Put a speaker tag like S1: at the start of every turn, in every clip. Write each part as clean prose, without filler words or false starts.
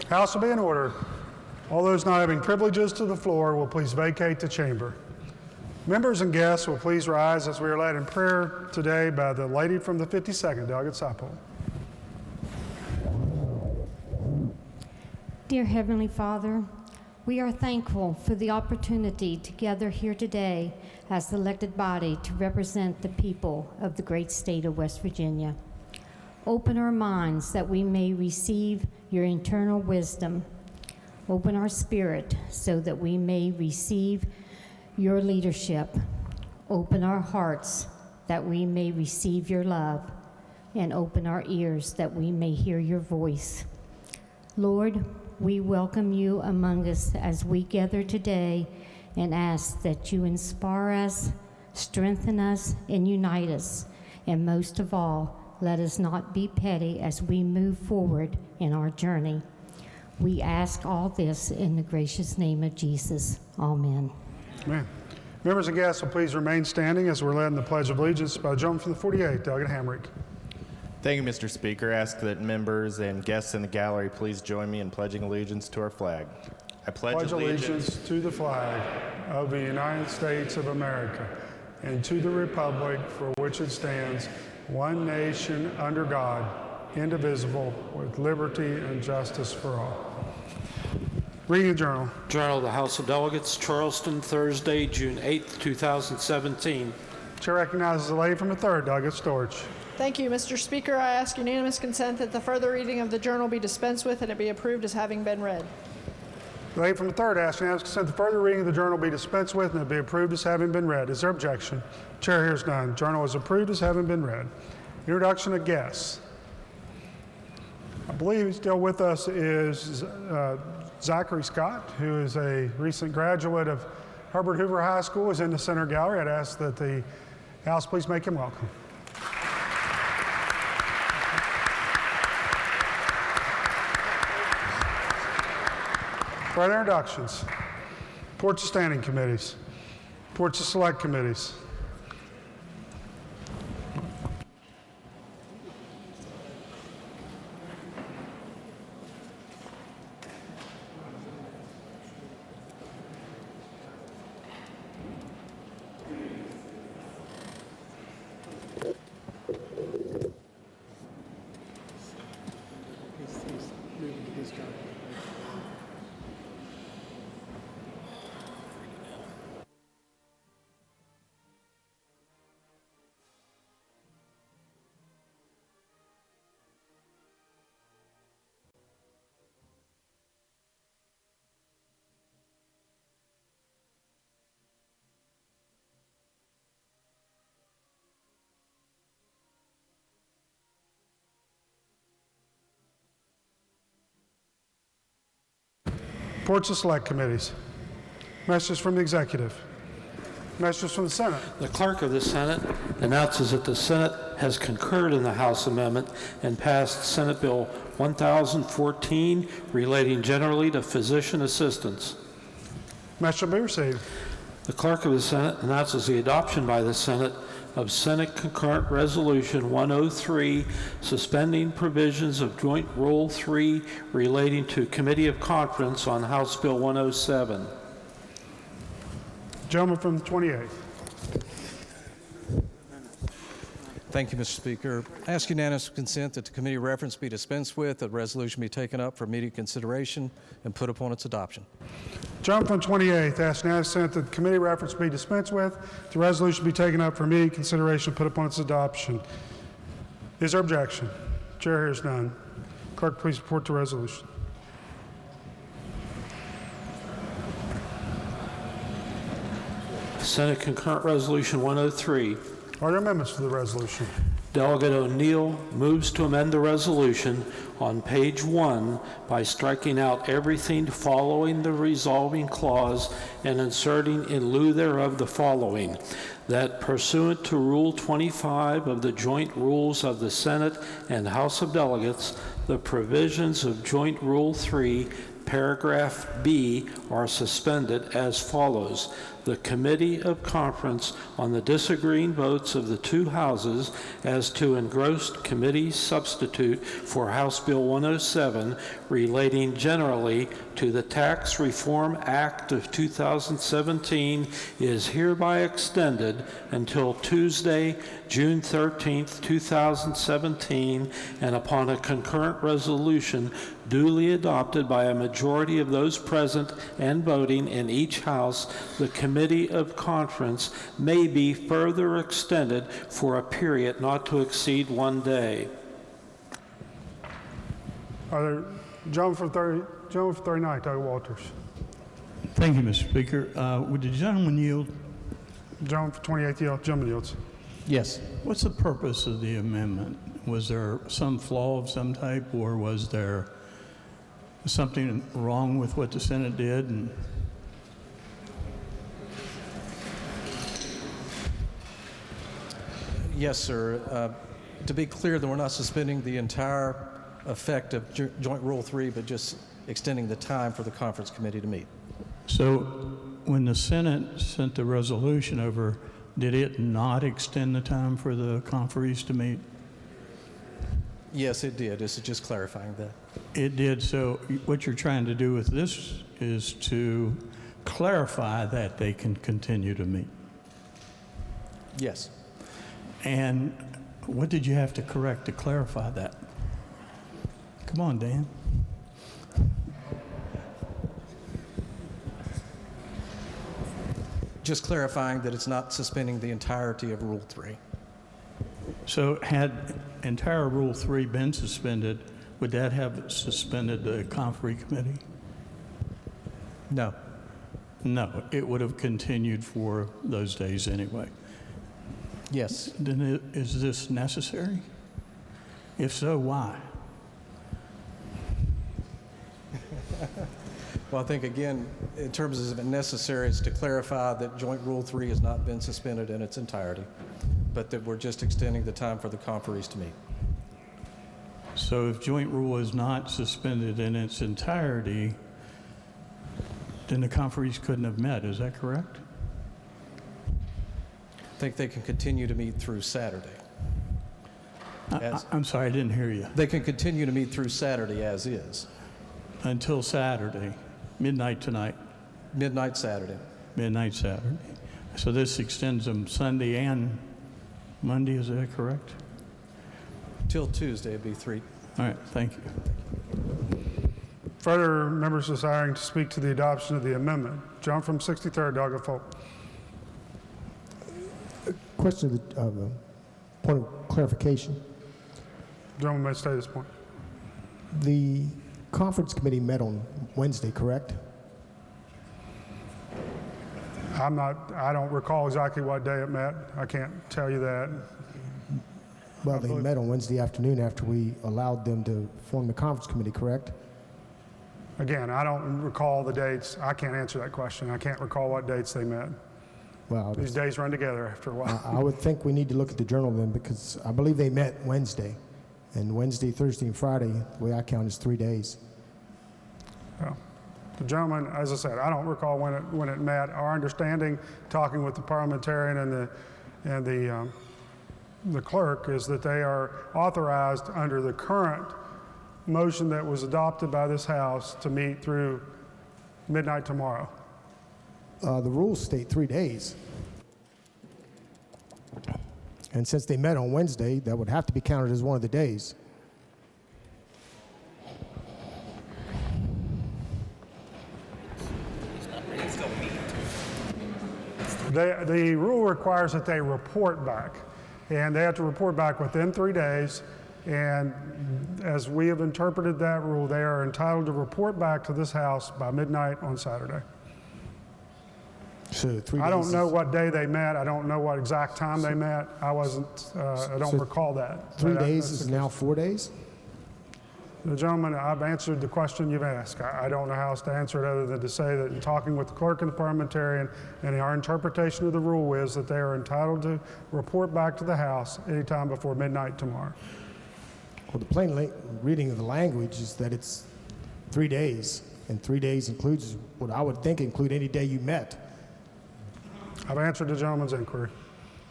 S1: House will be in order. All those not having privileges to the floor will please vacate the chamber. Members and guests will please rise as we are led in prayer today by the lady from the 52nd Delegate Side-Pole.
S2: Dear Heavenly Father, we are thankful for the opportunity to gather here today as the elected body to represent the people of the great state of West Virginia. Open our minds that we may receive your eternal wisdom. Open our spirit so that we may receive your leadership. Open our hearts that we may receive your love, and open our ears that we may hear your voice. Lord, we welcome you among us as we gather today and ask that you inspire us, strengthen us, and unite us. And most of all, let us not be petty as we move forward in our journey. We ask all this in the gracious name of Jesus. Amen.
S1: Amen. Members and guests will please remain standing as we're led in the Pledge of Allegiance by the gentleman from the 48th, Delegate Hamrick.
S3: Thank you, Mr. Speaker. I ask that members and guests in the gallery please join me in pledging allegiance to our flag. I pledge allegiance
S1: to the flag of the United States of America and to the republic for which it stands, one nation under God, indivisible, with liberty and justice for all. Reading the Journal.
S4: Journal of the House of Delegates, Charleston, Thursday, June 8th, 2017.
S1: Chair recognizes the lady from the 3rd, Delegate Storch.
S5: Thank you, Mr. Speaker. I ask unanimous consent that the further reading of the journal be dispensed with and it be approved as having been read.
S1: The lady from the 3rd asks unanimous consent the further reading of the journal be dispensed with and it be approved as having been read. Is there objection? Chair hears none. Journal is approved as having been read. Introduction of guests. I believe still with us is Zachary Scott, who is a recent graduate of Herbert Hoover High School, is in the center gallery. I'd ask that the House please make him welcome. Further introductions. Reports of standing committees. Reports of select committees. Reports of select committees. Messages from the executive. Messages from the Senate.
S4: The clerk of the Senate announces that the Senate has concurred in the House amendment and passed Senate Bill 1014 relating generally to physician assistants.
S1: Message will be received.
S4: The clerk of the Senate announces the adoption by the Senate of Senate Concurrent Resolution 103 suspending provisions of Joint Rule 3 relating to Committee of Conference on House Bill 107.
S1: Gentleman from the 28th.
S6: Thank you, Mr. Speaker. I ask unanimous consent that the committee reference be dispensed with, that the resolution be taken up for immediate consideration and put upon its adoption.
S1: Gentleman from 28th asks unanimous consent that the committee reference be dispensed with, the resolution be taken up for immediate consideration and put upon its adoption. Is there objection? Chair hears none. Clerk, please report the resolution.
S4: Senate Concurrent Resolution 103.
S1: Are there amendments to the resolution?
S4: Delegate O'Neill moves to amend the resolution on page 1 by striking out everything following the resolving clause and inserting in lieu thereof the following: that pursuant to Rule 25 of the Joint Rules of the Senate and House of Delegates, the provisions of Joint Rule 3 paragraph B are suspended as follows. The Committee of Conference on the disagreeing votes of the two houses as to engrossed committee substitute for House Bill 107 relating generally to the Tax Reform Act of 2017 is hereby extended until Tuesday, June 13th, 2017, and upon a concurrent resolution duly adopted by a majority of those present and voting in each house, the Committee of Conference may be further extended for a period not to exceed 1 day.
S1: Are there, gentleman for 39, Doug Walters.
S7: Thank you, Mr. Speaker. Would the gentleman yield?
S1: Gentleman for 28th yield, gentleman yields.
S6: Yes.
S7: What's the purpose of the amendment? Was there some flaw of some type, or was there something wrong with what the Senate did? And
S6: Yes, sir. To be clear, that we're not suspending the entire effect of Joint Rule 3, but just extending the time for the conference committee to meet.
S7: so when the Senate sent the resolution over, did it not extend the time for the conferees to meet?
S6: Yes, it did. This is just clarifying that.
S7: It did. So what you're trying to do with this is to clarify that they can continue to meet.
S6: Yes.
S7: And what did you have to correct to clarify that? Come on, Dan.
S6: Just clarifying that it's not suspending the entirety of Rule 3.
S7: So had entire Rule 3 been suspended, would that have suspended the conferee committee?
S6: No.
S7: No, it would have continued for those days anyway.
S6: Yes.
S7: Then is this necessary? If so, why?
S6: Well, I think, again, in terms of it necessary, it's to clarify that Joint Rule 3 has not been suspended in its entirety, but that we're just extending the time for the conferees to meet.
S7: So if joint rule is not suspended in its entirety, then the conferees couldn't have met, is that correct?
S6: I think they can continue to meet through Saturday.
S7: I'm sorry, I didn't hear you.
S6: They can continue to meet through Saturday as is.
S7: Until Saturday, midnight tonight,
S6: Midnight Saturday.
S7: midnight Saturday. So this extends them Sunday and Monday, is that correct?
S6: Till Tuesday, it'd be 3.
S7: All right, thank you.
S1: Further members desiring to speak to the adoption of the amendment. John from 63rd, Doug Folk.
S8: Question of a point of clarification.
S1: Gentleman may stay at this point.
S8: The conference committee met on Wednesday, correct?
S1: I don't recall exactly what day it met. I can't tell you that.
S8: Well, they met on Wednesday afternoon after we allowed them to form the conference committee, correct?
S1: Again, I don't recall the dates. I can't answer that question. I can't recall what dates they met.
S8: Well,
S1: These days run together after a while.
S8: I would think we need to look at the journal then, because I believe they met Wednesday. And Wednesday, Thursday, and Friday, the way I count, is 3 days.
S1: So, the gentleman, as I said, I don't recall when it met. Our understanding, talking with the parliamentarian and the clerk, is that they are authorized under the current motion that was adopted by this House to meet through midnight tomorrow.
S8: The rules state 3 days. And since they met on Wednesday, that would have to be counted as one of the days.
S1: The rule requires that they report back, and they have to report back within 3 days. And as we have interpreted that rule, they are entitled to report back to this House by midnight on Saturday.
S8: So 3 days.
S1: I don't know what day they met. I don't know what exact time they met. I don't recall that.
S8: 3
S1: But
S8: days
S1: that's
S8: is
S1: the
S8: now
S1: case.
S8: 4 days?
S1: The gentleman, I've answered the question you've asked. I don't know how else to answer it other than to say that in talking with the clerk and the parliamentarian, and our interpretation of the rule is that they are entitled to report back to the House anytime before midnight tomorrow.
S8: Well, the plain reading of the language is that it's 3 days. And 3 days includes what I would think include any day you met.
S1: I've answered the gentleman's inquiry.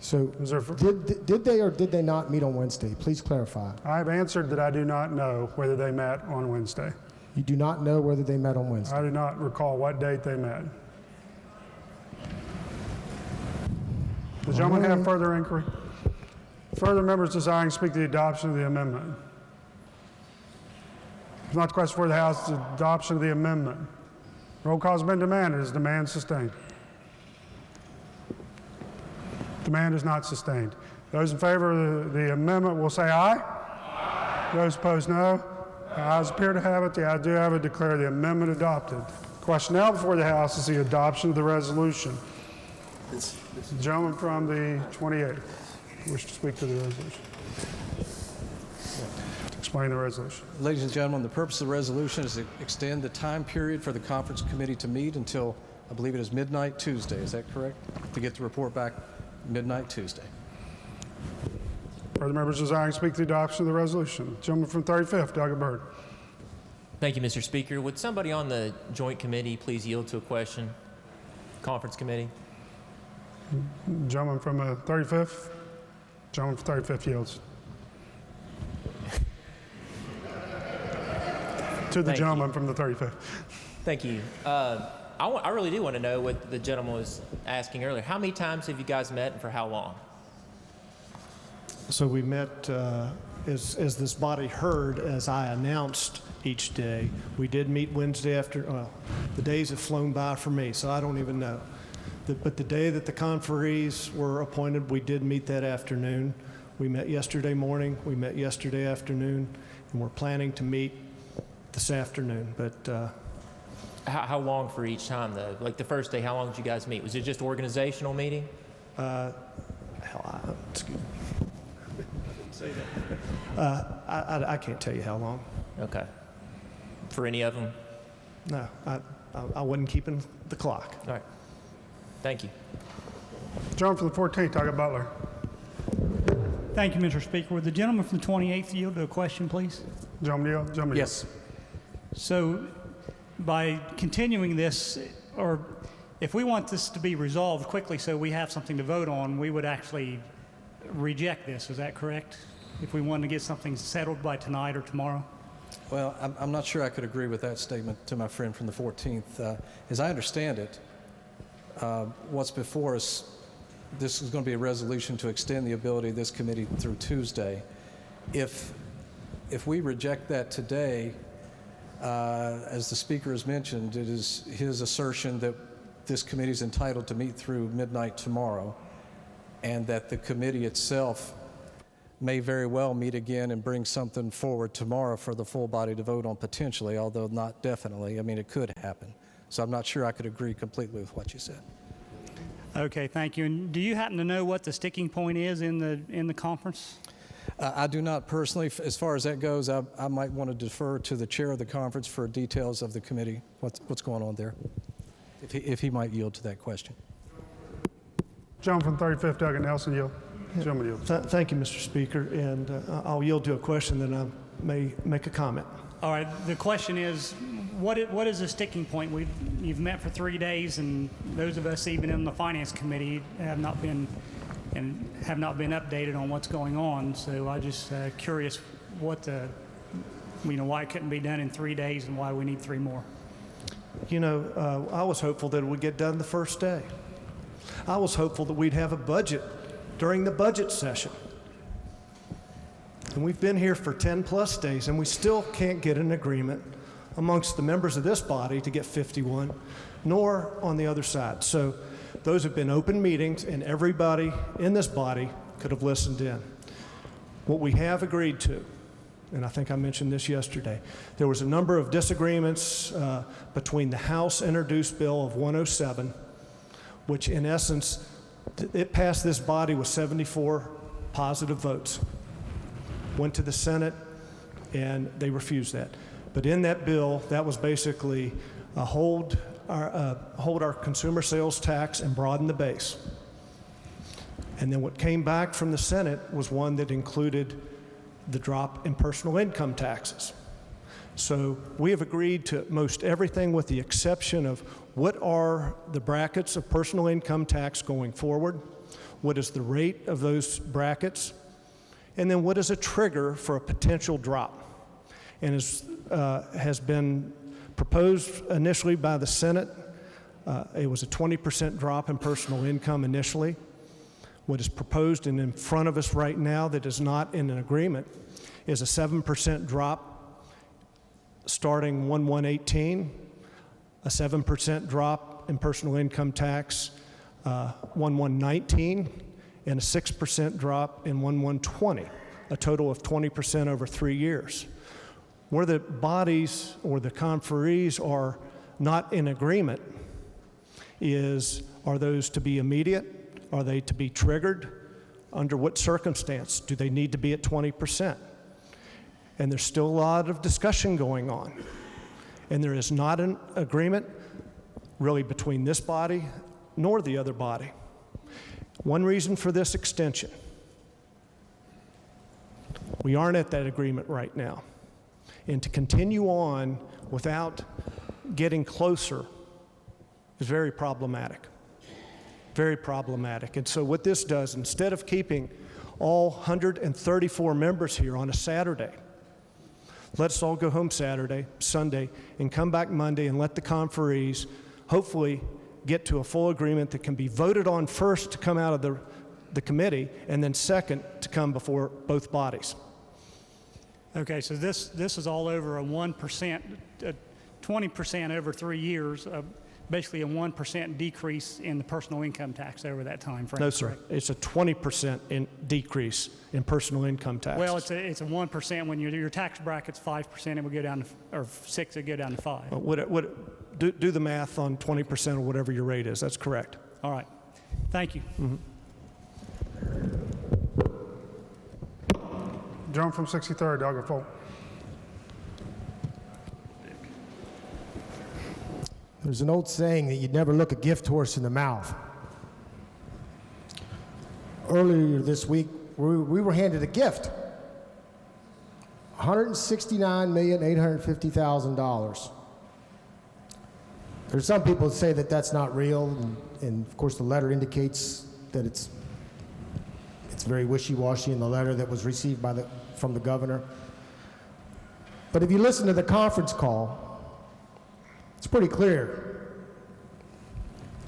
S8: So
S1: Is there,
S8: did they or did they not meet on Wednesday? Please clarify.
S1: I've answered that I do not know whether they met on Wednesday.
S8: You do not know whether they met on Wednesday.
S1: I do not recall what date they met. The gentleman have further inquiry? Further members desiring to speak to the adoption of the amendment? It's not the question for the House, it's the adoption of the amendment. Roll call has been demanded. Is demand sustained? Demand is not sustained. Those in favor of the amendment will say aye. Aye. Those opposed, no. The ayes appear to have it. The ayes do have it. Declare the amendment adopted. Question now before the House is the adoption of the resolution. The gentleman from the 28th wish to speak to the resolution. Explain the resolution.
S6: Ladies and gentlemen, the purpose of the resolution is to extend the time period for the conference committee to meet until, I believe it is midnight Tuesday. Is that correct? To get the report back midnight Tuesday.
S1: Further members desiring to speak to the adoption of the resolution. Gentleman from 35th, Doug Bird.
S9: Thank you, Mr. Speaker. Would somebody on the joint committee please yield to a question? Conference committee.
S1: Gentleman from 35th. Gentleman from 35th yields. To the
S9: Thank
S1: gentleman from the 35th.
S9: Thank you. I really do want to know what the gentleman was asking earlier. How many times have you guys met and for how long?
S10: So we met, as this body heard, as I announced each day. We did meet Wednesday after, the days have flown by for me, so I don't even know. But the day that the conferees were appointed, we did meet that afternoon. We met yesterday morning, we met yesterday afternoon, and we're planning to meet this afternoon. But
S9: How long for each time, though? Like the first day, how long did you guys meet? Was it just organizational meeting?
S10: Excuse me. Say that. I can't tell you how long.
S9: Okay. For any of them?
S10: No, I wasn't keeping the clock.
S9: All right. Thank you.
S1: Gentleman from the 14th, Doug Butler.
S11: Thank you, Mr. Speaker. Would the gentleman from the 28th yield to a question, please?
S1: Gentleman yield. Gentleman yield.
S6: Yes.
S11: So by continuing this, or if we want this to be resolved quickly so we have something to vote on, we would actually reject this. Is that correct? If we wanted to get something settled by tonight or tomorrow?
S6: Well, I'm not sure I could agree with that statement to my friend from the 14th. As I understand it, what's before us, this is going to be a resolution to extend the ability of this committee through Tuesday. If we reject that today, as the speaker has mentioned, it is his assertion that this committee is entitled to meet through midnight tomorrow, and that the committee itself may very well meet again and bring something forward tomorrow for the full body to vote on potentially, although not definitely. I mean, it could happen. So I'm not sure I could agree completely with what you said.
S11: Okay, thank you. And do you happen to know what the sticking point is in the conference?
S6: I do not personally. As far as that goes, I might want to defer to the chair of the conference for details of the committee, what's going on there, if he might yield to that question.
S1: Gentleman from 35th, Doug Nelson, yield. Gentleman yield.
S10: Thank you, Mr. Speaker, and I'll yield to a question, then I may make a comment.
S11: All right, the question is, what is the sticking point? You've met for 3 days, and those of us even in the Finance Committee have not been updated on what's going on. So I just curious why it couldn't be done in 3 days and why we need 3 more.
S10: You know, I was hopeful that it would get done the first day. I was hopeful that we'd have a budget during the budget session. And we've been here for 10 plus days, and we still can't get an agreement amongst the members of this body to get 51, nor on the other side. So those have been open meetings, and everybody in this body could have listened in. What we have agreed to, and I think I mentioned this yesterday, there was a number of disagreements between the House introduced bill of 107, which in essence, it passed this body with 74 positive votes. Went to the Senate, and they refused that. But in that bill, that was basically hold our consumer sales tax and broaden the base. And then what came back from the Senate was one that included the drop in personal income taxes. So we have agreed to most everything with the exception of what are the brackets of personal income tax going forward, what is the rate of those brackets, and then what is a trigger for a potential drop. And has been proposed initially by the Senate. It was a 20% drop in personal income initially. What is proposed and in front of us right now that is not in an agreement is a 7% drop starting 1/1/18, a 7% drop in personal income tax 1/1/19, and a 6% drop in 1/1/20, a total of 20% over 3 years. Where the bodies or the conferees are not in agreement are those to be immediate? Are they to be triggered? Under what circumstance? Do they need to be at 20%? And there's still a lot of discussion going on. And there is not an agreement really between this body nor the other body. One reason for this extension, we aren't at that agreement right now. And to continue on without getting closer is very problematic. Very problematic. And so what this does, instead of keeping all 134 members here on a Saturday, let's all go home Saturday, Sunday, and come back Monday and let the conferees hopefully get to a full agreement that can be voted on first to come out of the committee, and then second to come before both bodies.
S11: Okay, so this is all over a 1%, 20% over 3 years, basically a 1% decrease in the personal income tax over that time frame.
S10: No, sir.
S11: Correct?
S10: It's a 20% decrease in personal income tax.
S11: Well, it's a 1% when your tax bracket's 5%, it would go down to, or 6, it would go down to 5.
S10: Do the math on 20% or whatever your rate is. That's correct.
S11: All right. Thank you.
S1: Gentleman from 63rd, Doug Folk.
S8: There's an old saying that you'd never look a gift horse in the mouth. Earlier this week, we were handed a gift, $169,850,000. There's some people that say that that's not real, and of course the letter indicates that it's very wishy-washy in the letter that was received from the governor. But if you listen to the conference call, it's pretty clear.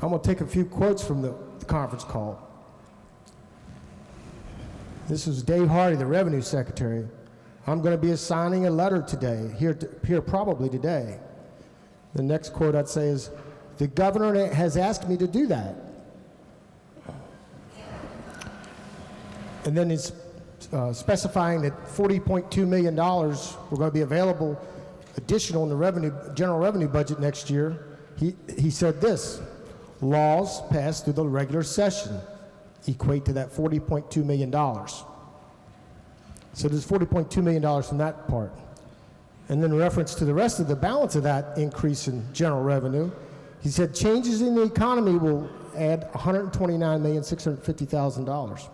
S8: I'm going to take a few quotes from the conference call. This is Dave Hardy, the Revenue Secretary. I'm going to be assigning a letter today, here probably today. The next quote I'd say is, the governor has asked me to do that. And then it's specifying that $40.2 million were going to be available additional in the general revenue budget next year. He said this: laws passed through the regular session equate to that $40.2 million. So there's $40.2 million from that part. And then in reference to the rest of the balance of that increase in general revenue, he said changes in the economy will add $129,650,000.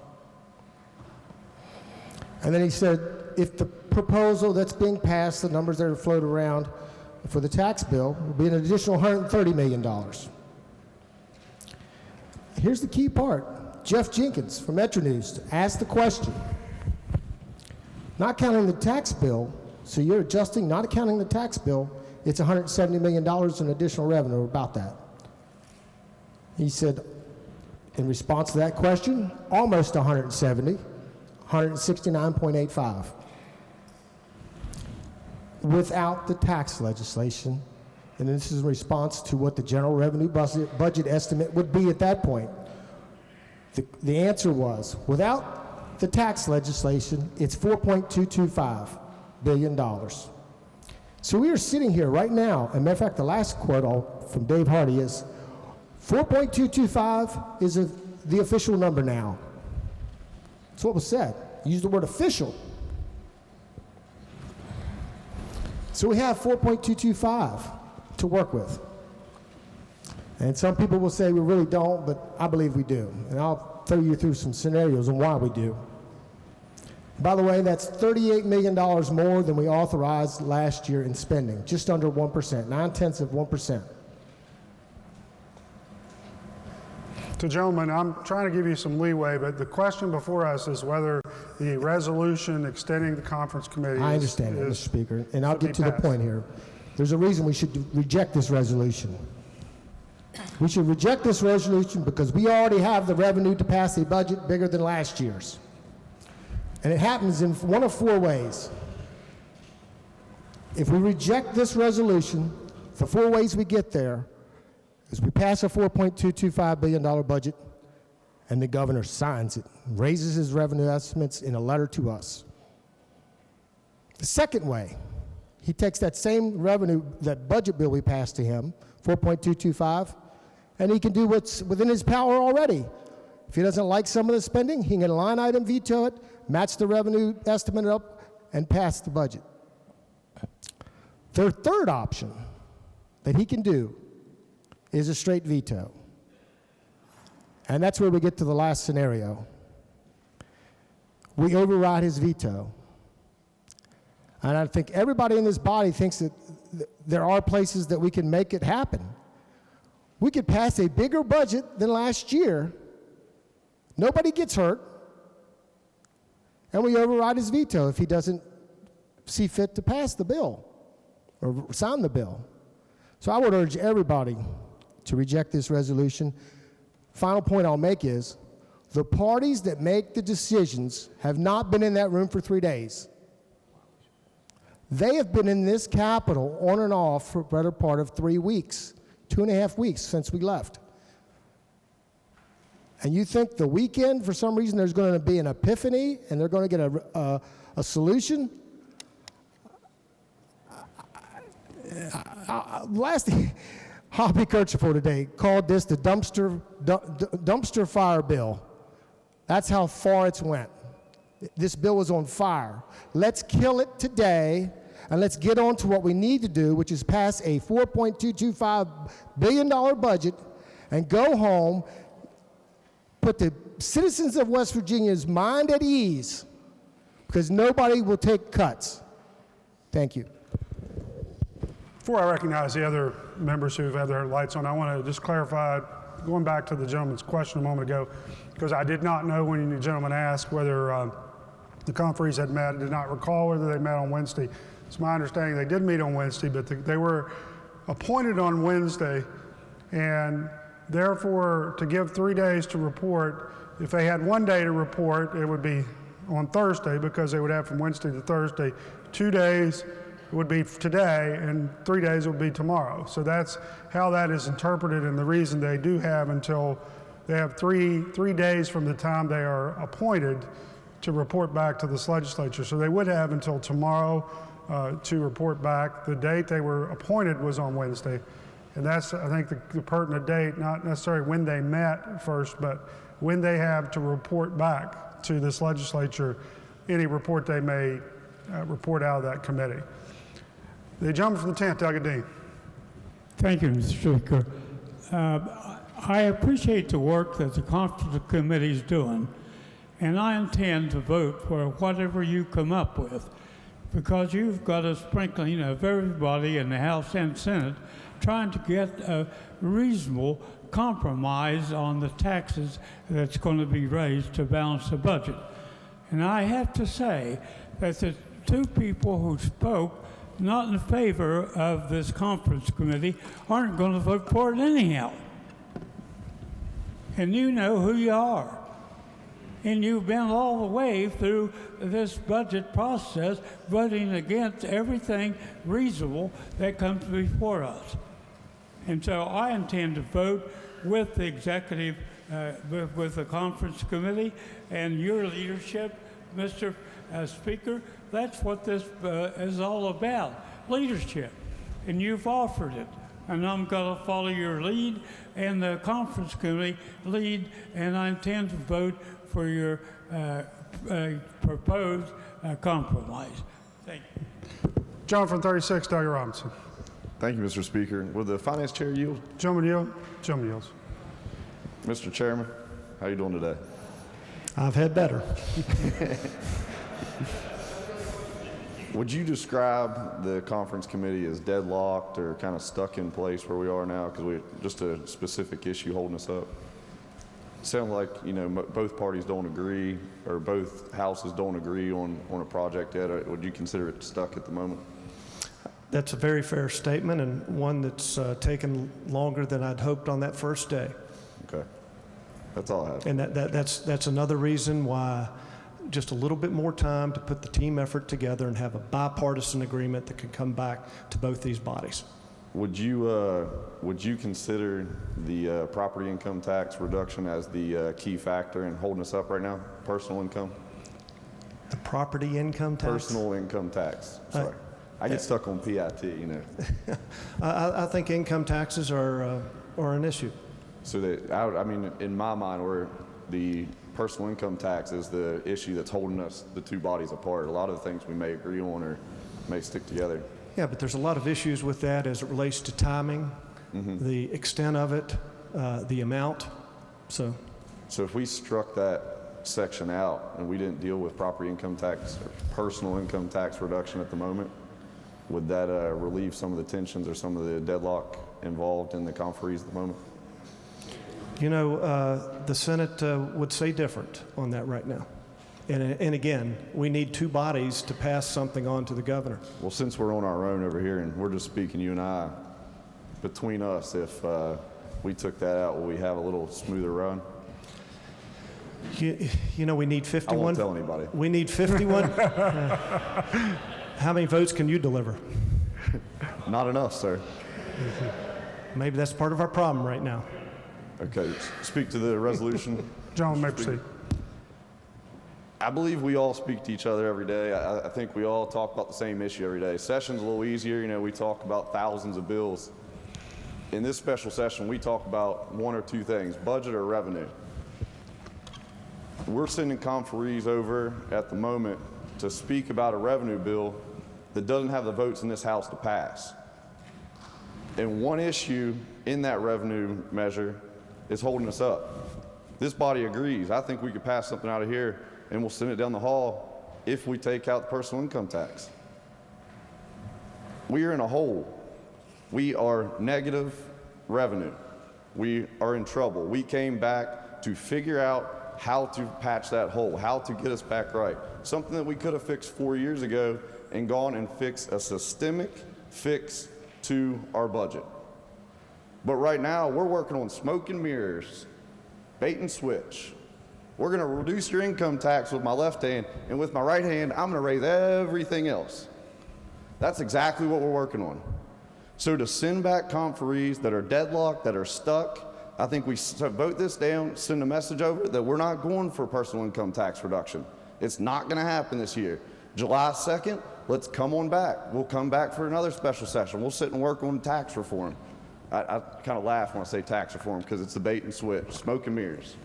S8: And then he said, if the proposal that's being passed, the numbers that are floated around for the tax bill, will be an additional $130 million. Here's the key part. Jeff Jenkins from Metro News asked the question, not counting the tax bill, so you're adjusting, not counting the tax bill, it's $170 million in additional revenue, about that. He said, in response to that question, almost 170, 169.85. Without the tax legislation, and this is in response to what the general revenue budget estimate would be at that point. The answer was, without the tax legislation, it's $4.225 billion. So we are sitting here right now, and matter of fact, the last quote from Dave Hardy is, 4.225 is the official number now. That's what was said. Use the word official. So we have 4.225 to work with. And some people will say we really don't, but I believe we do. And I'll throw you through some scenarios on why we do. By the way, that's $38 million more than we authorized last year in spending, just under 1%, 0.9%.
S1: So, gentlemen, I'm trying to give you some leeway, but the question before us is whether the resolution extending the conference committee
S8: I understand that, Mr. Speaker, and I'll
S1: should be
S8: get to the
S1: passed.
S8: point here. There's a reason we should reject this resolution. We should reject this resolution because we already have the revenue to pass a budget bigger than last year's. And it happens in one of four ways. If we reject this resolution, the four ways we get there is we pass a $4.225 billion budget and the governor signs it, raises his revenue estimates in a letter to us. The second way, he takes that same revenue, that budget bill we passed to him, 4.225, and he can do what's within his power already. If he doesn't like some of the spending, he can line item veto it, match the revenue estimate up, and pass the budget. The third option that he can do is a straight veto. And that's where we get to the last scenario. We override his veto. And I think everybody in this body thinks that there are places that we can make it happen. We could pass a bigger budget than last year. Nobody gets hurt. And we override his veto if he doesn't see fit to pass the bill or sign the bill. So I would urge everybody to reject this resolution. Final point I'll make is the parties that make the decisions have not been in that room for 3 days. They have been in this Capitol on and off for a better part of 3 weeks, 2.5 weeks since we left. And you think the weekend, for some reason, there's going to be an epiphany and they're going to get a solution? Last Hoppy Kirchhoff today called this the dumpster fire bill. That's how far it's went. This bill was on fire. Let's kill it today, and let's get on to what we need to do, which is pass a $4.225 billion budget and go home, put the citizens of West Virginia's mind at ease, because nobody will take cuts. Thank you.
S1: Before I recognize the other members who've had their lights on, I want to just clarify, going back to the gentleman's question a moment ago, because I did not know when the gentleman asked whether the conferees had met. I did not recall whether they met on Wednesday. It's my understanding they did meet on Wednesday, but they were appointed on Wednesday, and therefore, to give 3 days to report, if they had 1 day to report, it would be on Thursday, because they would have from Wednesday to Thursday. 2 days would be today, and 3 days would be tomorrow. So that's how that is interpreted, and the reason they do have until they have three days from the time they are appointed to report back to this legislature. So they would have until tomorrow to report back. The date they were appointed was on Wednesday, and that's, I think, the pertinent date, not necessarily when they met first, but when they have to report back to this legislature any report they may report out of that committee. The gentleman from the 10th, Delegate Dean.
S12: Thank you, Mr. Speaker. I appreciate the work that the Conference Committee is doing, and I intend to vote for whatever you come up with, because you've got a sprinkling of everybody in the House and Senate trying to get a reasonable compromise on the taxes that's going to be raised to balance the budget. And I have to say that the two people who spoke not in favor of this conference committee aren't going to vote for it anyhow. And you know who you are. And you've been all the way through this budget process voting against everything reasonable that comes before us. And so I intend to vote with the executive, with the conference committee and your leadership, Mr. Speaker. That's what this is all about, leadership. And you've offered it. And I'm going to follow your lead and the conference committee lead, and I intend to vote for your proposed compromise. Thank you.
S1: John from 36, Doug Robinson.
S13: Thank you, Mr. Speaker. Will the Finance Chair yield?
S1: Gentleman yield? Gentleman yields.
S13: Mr. Chairman, how are you doing today?
S10: I've had better.
S13: Would you describe the conference committee as deadlocked or kind of stuck in place where we are now because we just a specific issue holding us up? Sounds like, you know, both parties don't agree, or both houses don't agree on a project yet. Would you consider it stuck at the moment?
S10: That's a very fair statement, and one that's taken longer than I'd hoped on that first day.
S13: Okay. That's all I have.
S10: And that's another reason why just a little bit more time to put the team effort together and have a bipartisan agreement that can come back to both these bodies.
S13: Would you consider the property income tax reduction as the key factor in holding us up right now? Personal income?
S10: The property income tax?
S13: Personal income tax. Sorry. I get stuck on PIT, you know.
S10: I think income taxes are an issue.
S13: So that, I mean, in my mind, where the personal income tax is the issue that's holding us, the two bodies apart. A lot of the things we may agree on or may stick together.
S10: Yeah, but there's a lot of issues with that as it relates to timing, the extent of it, the amount. So
S13: if we struck that section out and we didn't deal with property income tax or personal income tax reduction at the moment, would that relieve some of the tensions or some of the deadlock involved in the conferees at the moment?
S10: You know, the Senate would say different on that right now. And again, we need two bodies to pass something on to the governor.
S13: Well, since we're on our own over here and we're just speaking, you and I, between us, if we took that out, will we have a little smoother run?
S10: You know, we need 51.
S13: I won't tell anybody.
S10: We need 51. How many votes can you deliver?
S13: Not enough, sir.
S10: Maybe that's part of our problem right now.
S13: Okay, speak to the resolution.
S1: John, may proceed.
S13: I believe we all speak to each other every day. I think we all talk about the same issue every day. Session's a little easier. You know, we talk about thousands of bills. In this special session, we talk about one or two things, budget or revenue. We're sending conferees over at the moment to speak about a revenue bill that doesn't have the votes in this House to pass. And one issue in that revenue measure is holding us up. This body agrees. I think we could pass something out of here and we'll send it down the hall if we take out the personal income tax. We are in a hole. We are negative revenue. We are in trouble. We came back to figure out how to patch that hole, how to get us back right. Something that we could have fixed 4 years ago and gone and fixed a systemic fix to our budget. But right now, we're working on smoke and mirrors, bait and switch. We're going to reduce your income tax with my left hand, and with my right hand, I'm going to raise everything else. That's exactly what we're working on. So to send back conferees that are deadlocked, that are stuck, I think we vote this down, send a message over that we're not going for personal income tax reduction. It's not going to happen this year. July 2nd, let's come on back. We'll come back for another special session. We'll sit and work on tax reform. I kind of laugh when I say tax reform because it's the bait and switch, smoke and mirrors.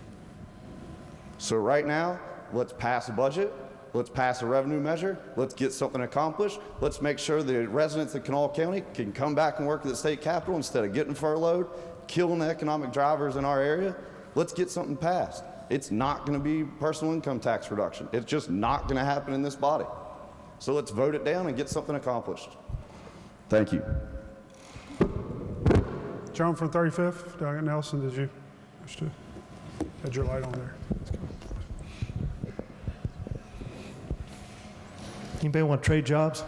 S13: So right now, let's pass a budget, let's pass a revenue measure, let's get something accomplished, let's make sure the residents of Kanawha County can come back and work at the state capitol instead of getting furloughed, killing the economic drivers in our area. Let's get something passed. It's not going to be personal income tax reduction. It's just not going to happen in this body. So let's vote it down and get something accomplished. Thank you.
S1: John from 35th. Doug Nelson, did you wish to? Had your light on there.
S10: Anybody want to trade jobs?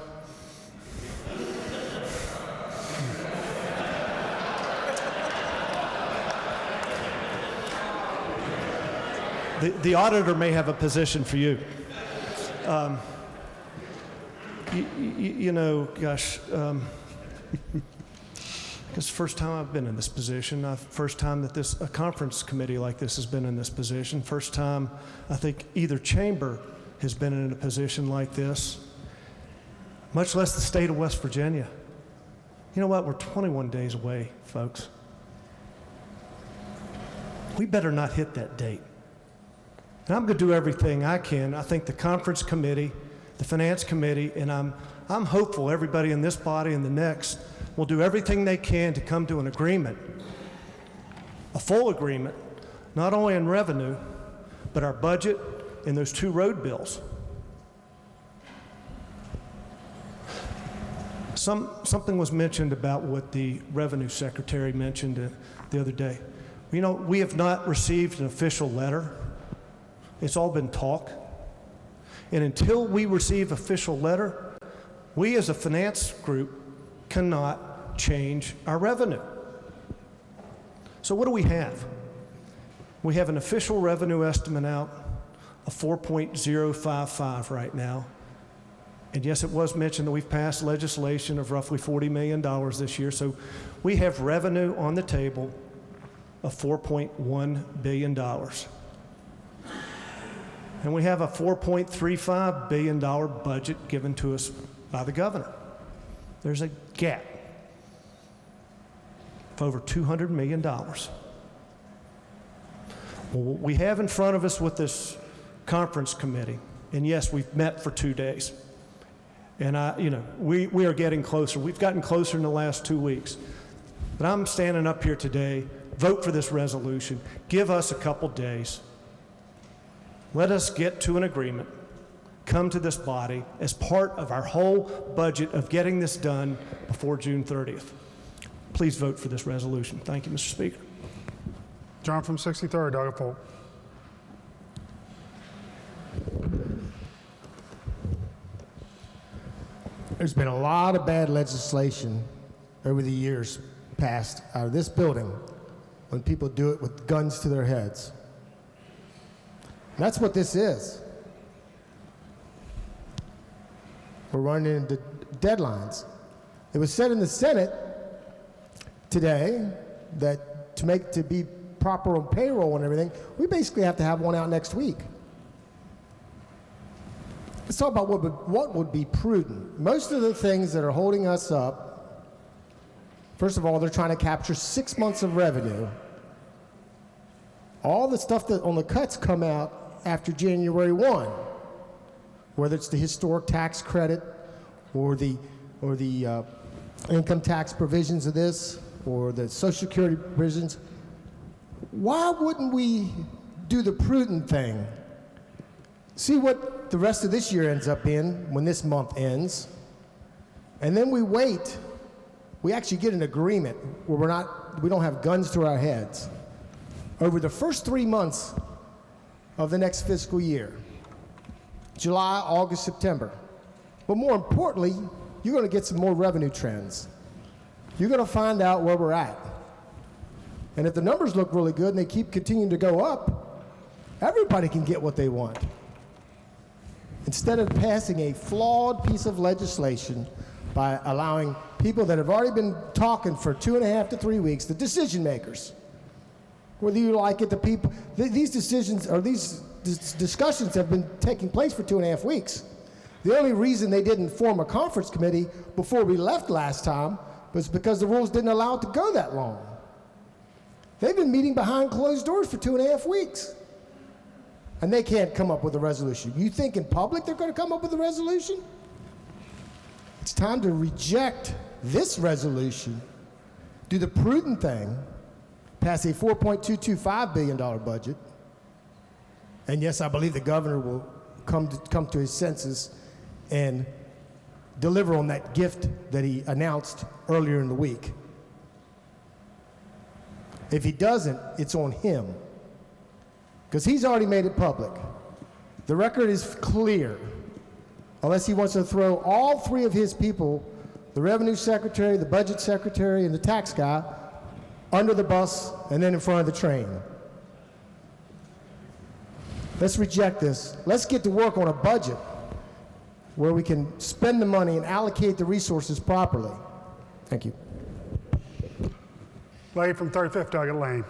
S10: The auditor may have a position for you. You know, gosh, I guess the first time I've been in this position, first time that a conference committee like this has been in this position, first time I think either chamber has been in a position like this, much less the state of West Virginia. You know what? We're 21 days away, folks. We better not hit that date. And I'm going to do everything I can. I think the conference committee, the finance committee, and I'm hopeful everybody in this body and the next will do everything they can to come to an agreement, a full agreement, not only in revenue, but our budget and those two road bills. Something was mentioned about what the Revenue Secretary mentioned the other day. You know, we have not received an official letter. It's all been talk. And until we receive official letter, we as a finance group cannot change our revenue. So what do we have? We have an official revenue estimate out of 4.055 right now. And yes, it was mentioned that we've passed legislation of roughly $40 million this year. So we have revenue on the table of $4.1 billion. And we have a $4.35 billion budget given to us by the governor. There's a gap of over $200 million. Well, what we have in front of us with this conference committee, and yes, we've met for 2 days, and we are getting closer. We've gotten closer in the last 2 weeks. But I'm standing up here today, vote for this resolution, give us a couple days. Let us get to an agreement, come to this body as part of our whole budget of getting this done before June 30th. Please vote for this resolution. Thank you, Mr. Speaker.
S1: John from 63rd, Doug Polk.
S8: There's been a lot of bad legislation over the years passed out of this building when people do it with guns to their heads. And that's what this is. We're running into deadlines. It was said in the Senate today that to be proper on payroll and everything, we basically have to have one out next week. Let's talk about what would be prudent. Most of the things that are holding us up, first of all, they're trying to capture 6 months of revenue. All the stuff that on the cuts come out after January 1, whether it's the historic tax credit or the income tax provisions of this or the Social Security provisions. Why wouldn't we do the prudent thing? See what the rest of this year ends up in when this month ends, and then we wait. We actually get an agreement where we don't have guns to our heads over the first 3 months of the next fiscal year, July, August, September. But more importantly, you're going to get some more revenue trends. You're going to find out where we're at. And if the numbers look really good and they keep continuing to go up, everybody can get what they want. Instead of passing a flawed piece of legislation by allowing people that have already been talking for 2.5 to 3 weeks, the decision makers, whether you like it, the people, these decisions or these discussions have been taking place for 2.5 weeks. The only reason they didn't form a conference committee before we left last time was because the rules didn't allow it to go that long. They've been meeting behind closed doors for 2.5 weeks. And they can't come up with a resolution. You think in public they're going to come up with a resolution? It's time to reject this resolution, do the prudent thing, pass a $4.225 billion budget, and yes, I believe the governor will come to his senses and deliver on that gift that he announced earlier in the week. If he doesn't, it's on him, because he's already made it public. The record is clear, unless he wants to throw all three of his people, the revenue secretary, the budget secretary, and the tax guy, under the bus and then in front of the train. Let's reject this. Let's get to work on a budget where we can spend the money and allocate the resources properly. Thank you.
S1: Lady from 35th, Doggett Lane.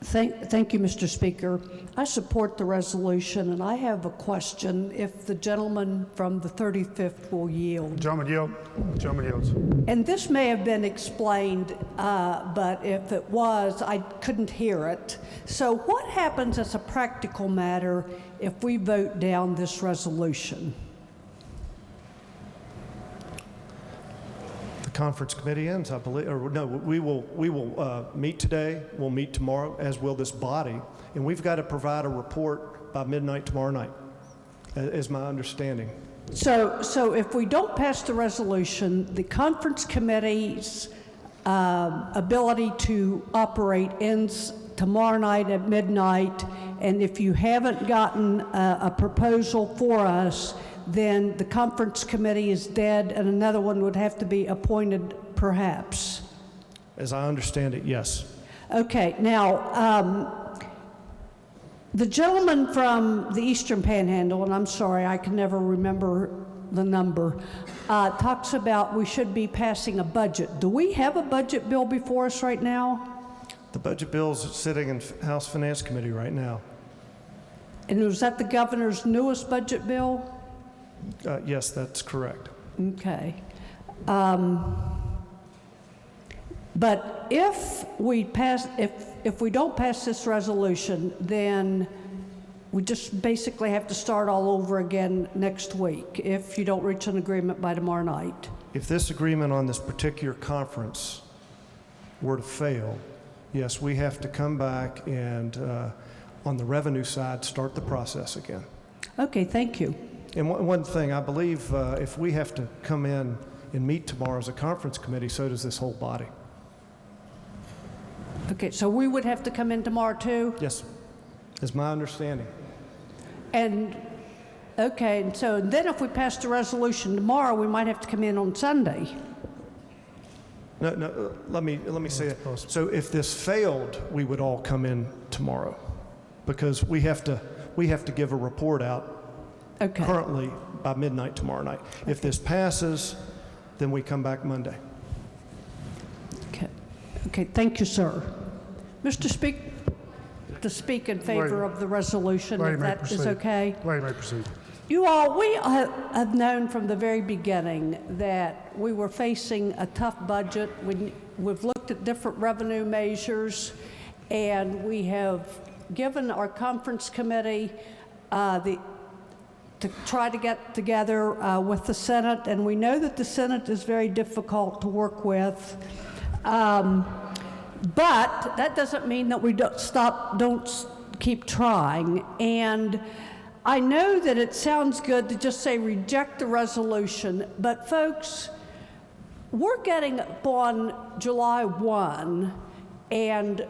S14: Thank you, Mr. Speaker. I support the resolution, and I have a question if the gentleman from the 35th will yield.
S1: Gentleman yield. Gentleman yields.
S14: And this may have been explained, but if it was, I couldn't hear it. So what happens as a practical matter if we vote down this resolution?
S10: Conference committee ends, I believe, or no, we will meet today, we'll meet tomorrow, as will this body, and we've got to provide a report by midnight tomorrow night, is my understanding.
S14: So if we don't pass the resolution, the conference committee's ability to operate ends tomorrow night at midnight, and if you haven't gotten a proposal for us, then the conference committee is dead and another one would have to be appointed perhaps.
S10: As I understand it, yes.
S14: Okay, now, the gentleman from the Eastern Panhandle, and I'm sorry, I can never remember the number, talks about we should be passing a budget. Do we have a budget bill before us right now?
S10: The budget bill is sitting in House Finance Committee right now.
S14: And was that the governor's newest budget bill?
S10: Yes, that's correct.
S14: Okay. But if we don't pass this resolution, then we just basically have to start all over again next week if you don't reach an agreement by tomorrow night.
S10: If this agreement on this particular conference were to fail, yes, we have to come back and, on the revenue side, start the process again.
S14: Okay, thank you.
S10: And one thing, I believe if we have to come in and meet tomorrow as a conference committee, so does this whole body.
S14: Okay, so we would have to come in tomorrow too?
S10: Yes, is my understanding.
S14: And, okay, and so then if we pass the resolution tomorrow, we might have to come in on Sunday.
S10: No, let me say it. So if this failed, we would all come in tomorrow because we have to give a report out currently by midnight tomorrow night. Okay. If this passes, then we come back Monday.
S14: Okay, thank you, sir. Mr. Speaker, to speak in favor of the resolution, if that is okay.
S1: Lady may proceed.
S14: You all, we have known from the very beginning that we were facing a tough budget. We've looked at different revenue measures, and we have given our conference committee to try to get together with the Senate, and we know that the Senate is very difficult to work with. But that doesn't mean that we don't keep trying. And I know that it sounds good to just say reject the resolution, but folks, we're getting up on July 1, and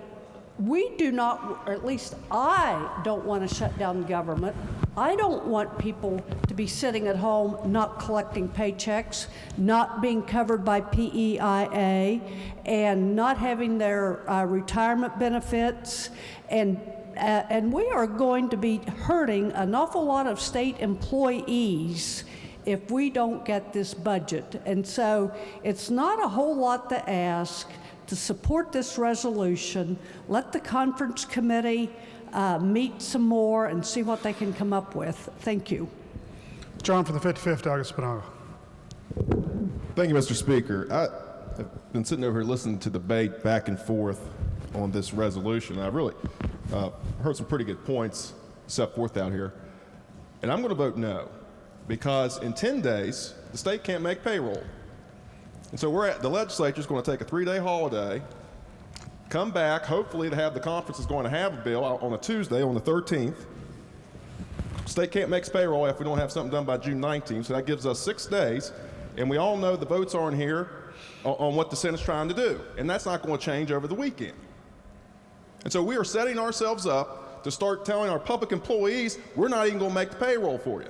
S14: we do not, or at least I don't want to shut down government. I don't want people to be sitting at home not collecting paychecks, not being covered by PEIA, and not having their retirement benefits. And we are going to be hurting an awful lot of state employees if we don't get this budget. And so it's not a whole lot to ask to support this resolution. Let the conference committee meet some more and see what they can come up with. Thank you.
S1: John for the 55th, Douglas Spinaga.
S15: Thank you, Mr. Speaker. I've been sitting over here listening to debate back and forth on this resolution. I really heard some pretty good points set forth out here. And I'm going to vote no, because in 10 days, the state can't make payroll. And so the legislature is going to take a 3-day holiday, come back, hopefully to have the conference is going to have a bill on a Tuesday on the 13th. State can't make payroll if we don't have something done by June 19th, so that gives us 6 days. And we all know the votes aren't here on what the Senate's trying to do. And that's not going to change over the weekend. And so we are setting ourselves up to start telling our public employees, we're not even going to make the payroll for you.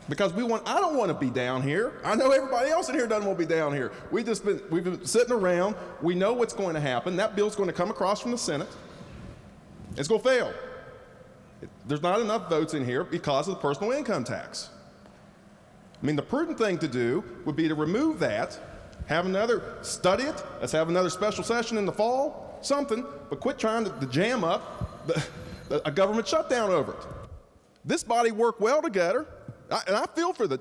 S15: Because I don't want to be down here. I know everybody else in here doesn't want to be down here. We've been sitting around. We know what's going to happen. That bill's going to come across from the Senate. It's going to fail. There's not enough votes in here because of the personal income tax. I mean, the prudent thing to do would be to remove that, study it, let's have another special session in the fall, something, but quit trying to jam up a government shutdown over it. This body worked well together. And I feel for the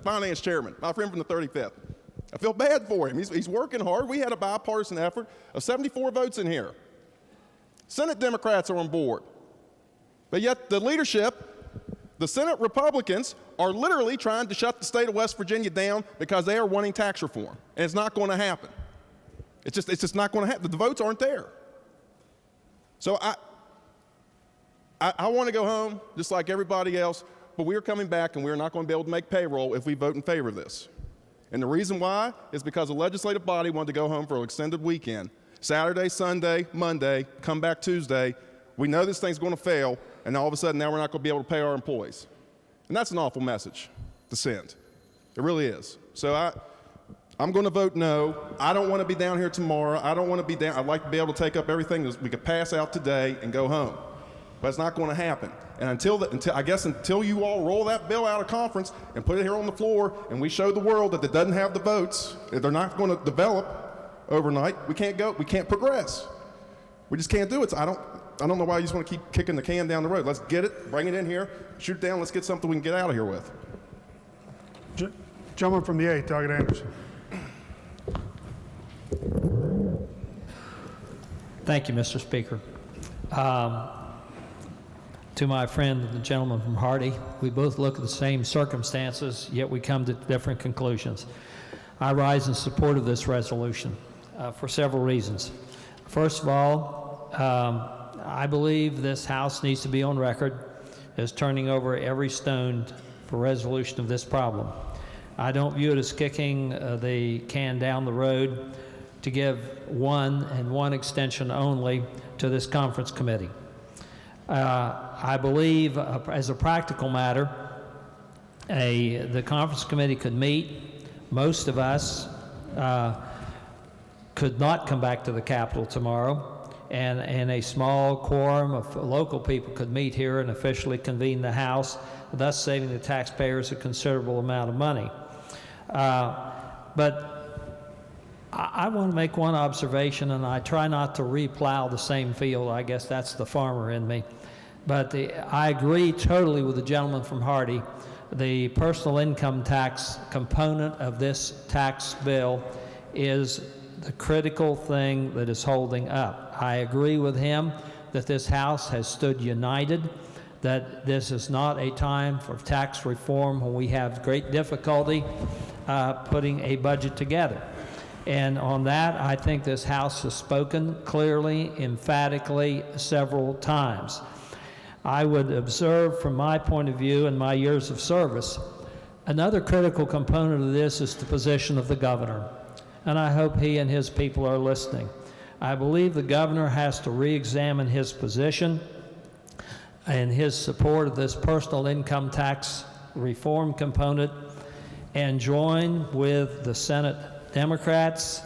S15: finance chairman, my friend from the 35th. I feel bad for him. He's working hard. We had a bipartisan effort of 74 votes in here. Senate Democrats are on board. But yet the leadership, the Senate Republicans, are literally trying to shut the state of West Virginia down because they are wanting tax reform. And it's not going to happen. It's just not going to happen. The votes aren't there. So I want to go home just like everybody else. but we are coming back and we are not going to be able to make payroll if we vote in favor of this. And the reason why is because the legislative body wanted to go home for an extended weekend. Saturday, Sunday, Monday, come back Tuesday. We know this thing's going to fail, and all of a sudden now we're not going to be able to pay our employees. And that's an awful message to send. It really is. So I'm going to vote no. I don't want to be down here tomorrow. I don't want to be down. I'd like to be able to take up everything that we could pass out today and go home. But it's not going to happen. And until you all roll that bill out of conference and put it here on the floor and we show the world that it doesn't have the votes, that they're not going to develop overnight, we can't progress. We just can't do it. So I don't know why you just want to keep kicking the can down the road. Let's get it, bring it in here, shoot it down, let's get something we can get out of here with.
S1: Gentleman from the 8th, Doggett Anderson.
S16: Thank you, Mr. Speaker. To my friend, the gentleman from Hardy, we both look at the same circumstances, yet we come to different conclusions. I rise in support of this resolution for several reasons. First of all, I believe this House needs to be on record as turning over every stone for resolution of this problem. I don't view it as kicking the can down the road to give one extension only to this conference committee. I believe, as a practical matter, the conference committee could meet. Most of us could not come back to the Capitol tomorrow, and a small quorum of local people could meet here and officially convene the House, thus saving the taxpayers a considerable amount of money. But I want to make one observation, and I try not to replow the same field. I guess that's the farmer in me. But I agree totally with the gentleman from Hardy. The personal income tax component of this tax bill is the critical thing that is holding up. I agree with him that this House has stood united, that this is not a time for tax reform when we have great difficulty putting a budget together. And on that, I think this House has spoken clearly, emphatically, several times. I would observe from my point of view and my years of service, another critical component of this is the position of the governor. And I hope he and his people are listening. I believe the governor has to re-examine his position and his support of this personal income tax reform component and join with the Senate Democrats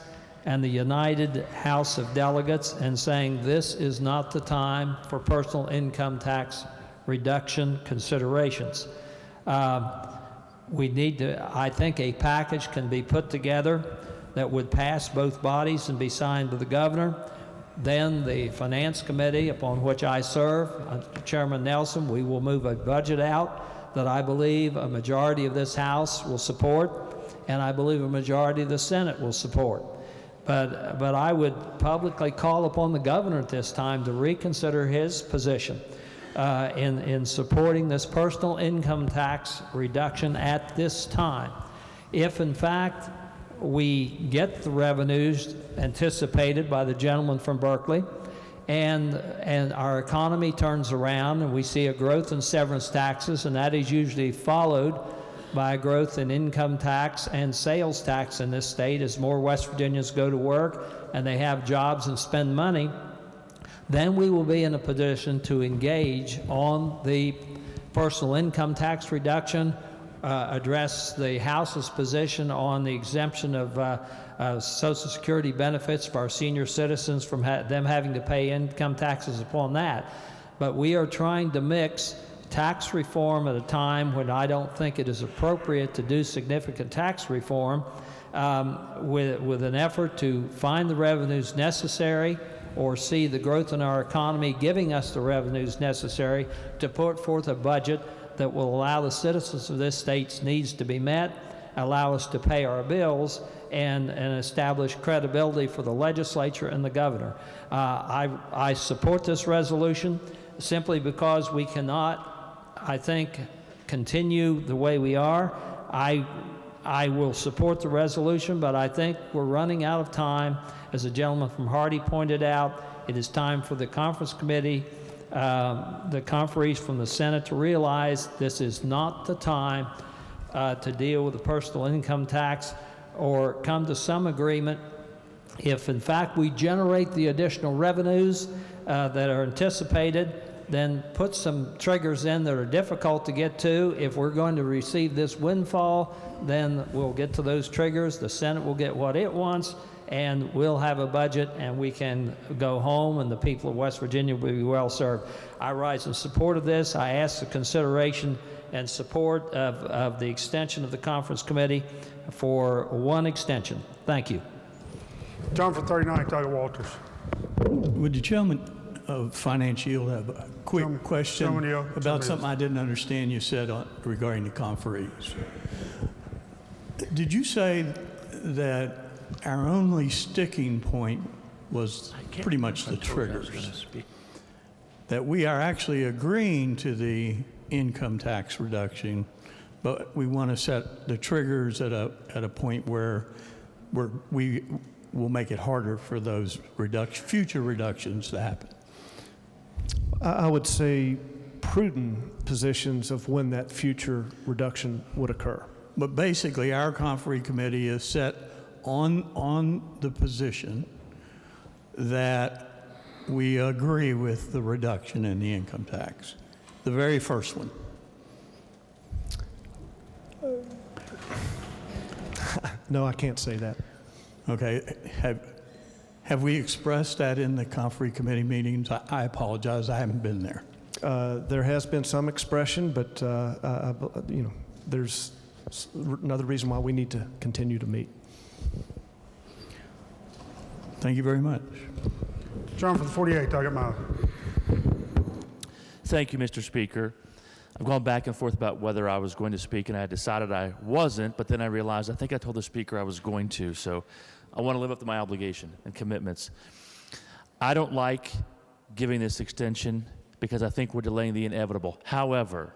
S16: and the United House of Delegates in saying this is not the time for personal income tax reduction considerations. We need to, I think a package can be put together that would pass both bodies and be signed to the governor. Then the Finance Committee, upon which I serve, Chairman Nelson, we will move a budget out that I believe a majority of this House will support, and I believe a majority of the Senate will support. But I would publicly call upon the governor at this time to reconsider his position in supporting this personal income tax reduction at this time. If, in fact, we get the revenues anticipated by the gentleman from Berkeley, and our economy turns around and we see a growth in severance taxes, and that is usually followed by a growth in income tax and sales tax in this state as more West Virginians go to work and they have jobs and spend money, then we will be in a position to engage on the personal income tax reduction, address the House's position on the exemption of Social Security benefits for our senior citizens from them having to pay income taxes upon that. But we are trying to mix tax reform at a time when I don't think it is appropriate to do significant tax reform with an effort to find the revenues necessary or see the growth in our economy giving us the revenues necessary to put forth a budget that will allow the citizens of this state's needs to be met, allow us to pay our bills, and establish credibility for the legislature and the governor. I support this resolution simply because we cannot, I think, continue the way we are. I will support the resolution, but I think we're running out of time. As the gentleman from Hardy pointed out, it is time for the conference committee the conferees from the Senate to realize this is not the time to deal with the personal income tax or come to some agreement. If in fact we generate the additional revenues that are anticipated, then put some triggers in that are difficult to get to. If we're going to receive this windfall, then we'll get to those triggers. The Senate will get what it wants, and we'll have a budget, and we can go home, and the people of West Virginia will be well served. I rise in support of this. I ask the consideration and support of the extension of the conference committee for one extension. Thank you.
S1: John for 39, Doug Walters.
S7: Would the gentleman of Finance Yield have a quick question about something I didn't understand you said regarding the conferees? Did you say that our only sticking point was pretty much the triggers? That we are actually agreeing to the income tax reduction, but we want to set the triggers at a point where we will make it harder for those future reductions to happen?
S10: I would say prudent positions of when that future reduction would occur.
S7: But basically, our conferee committee is set on the position that we agree with the reduction in the income tax, the very first one.
S10: No, I can't say that.
S7: Okay. Have we expressed that in the conferee committee meetings? I apologize, I haven't been there.
S10: There has been some expression, but there's another reason why we need to continue to meet.
S7: Thank you very much.
S1: John for the 48, Doug Mile.
S17: Thank you, Mr. Speaker. I've gone back and forth about whether I was going to speak, and I decided I wasn't, but then I realized I think I told the Speaker I was going to, so I want to live up to my obligation and commitments. I don't like giving this extension because I think we're delaying the inevitable. However,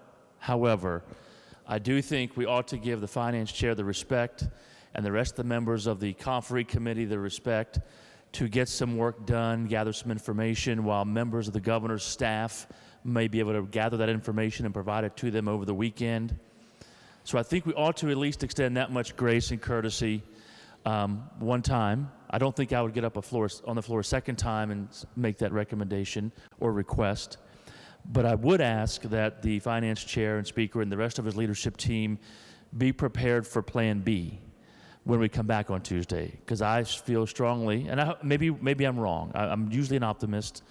S17: I do think we ought to give the Finance Chair the respect and the rest of the members of the conferee committee the respect to get some work done, gather some information, while members of the governor's staff may be able to gather that information and provide it to them over the weekend. So I think we ought to at least extend that much grace and courtesy one time. I don't think I would get up on the floor a second time and make that recommendation or request. But I would ask that the Finance Chair and Speaker and the rest of his leadership team be prepared for Plan B when we come back on Tuesday, because I feel strongly, and maybe I'm wrong. I'm usually an optimist,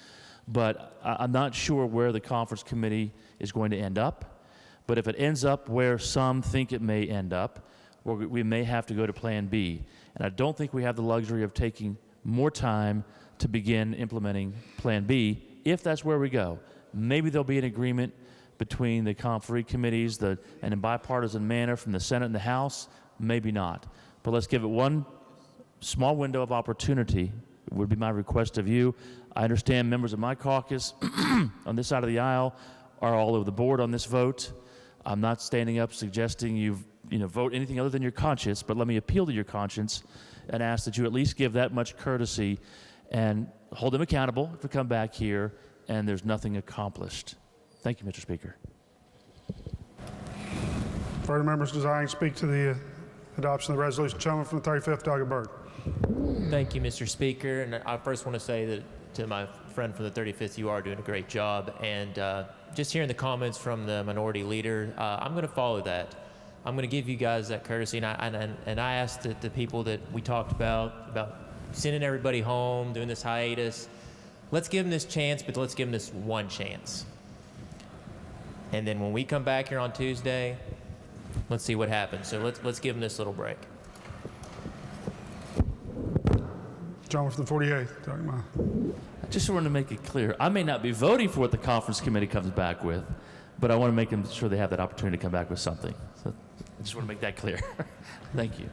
S17: but I'm not sure where the conference committee is going to end up. But if it ends up where some think it may end up, we may have to go to Plan B. And I don't think we have the luxury of taking more time to begin implementing Plan B if that's where we go. Maybe there'll be an agreement between the conferee committees and in bipartisan manner from the Senate and the House. Maybe not. But let's give it one small window of opportunity, would be my request of you. I understand members of my caucus on this side of the aisle are all over the board on this vote. I'm not standing up suggesting you vote anything other than your conscience, but let me appeal to your conscience and ask that you at least give that much courtesy and hold them accountable if we come back here and there's nothing accomplished. Thank you, Mr. Speaker.
S1: Further members desiring to speak to the adoption of the resolution. Gentleman from the 35th, Doug Bird.
S9: Thank you, Mr. Speaker. And I first want to say that to my friend from the 35th, you are doing a great job. And just hearing the comments from the minority leader, I'm going to follow that. I'm going to give you guys that courtesy. And I asked the people that we talked about sending everybody home, doing this hiatus. Let's give them this chance, but let's give them this one chance. And then when we come back here on Tuesday, let's see what happens. So let's give them this little break.
S1: Gentleman from the 48th, Doug Mile.
S17: I just wanted to make it clear. I may not be voting for what the conference committee comes back with, but I want to make them sure they have that opportunity to come back with something. So I just want to make that clear. Thank you.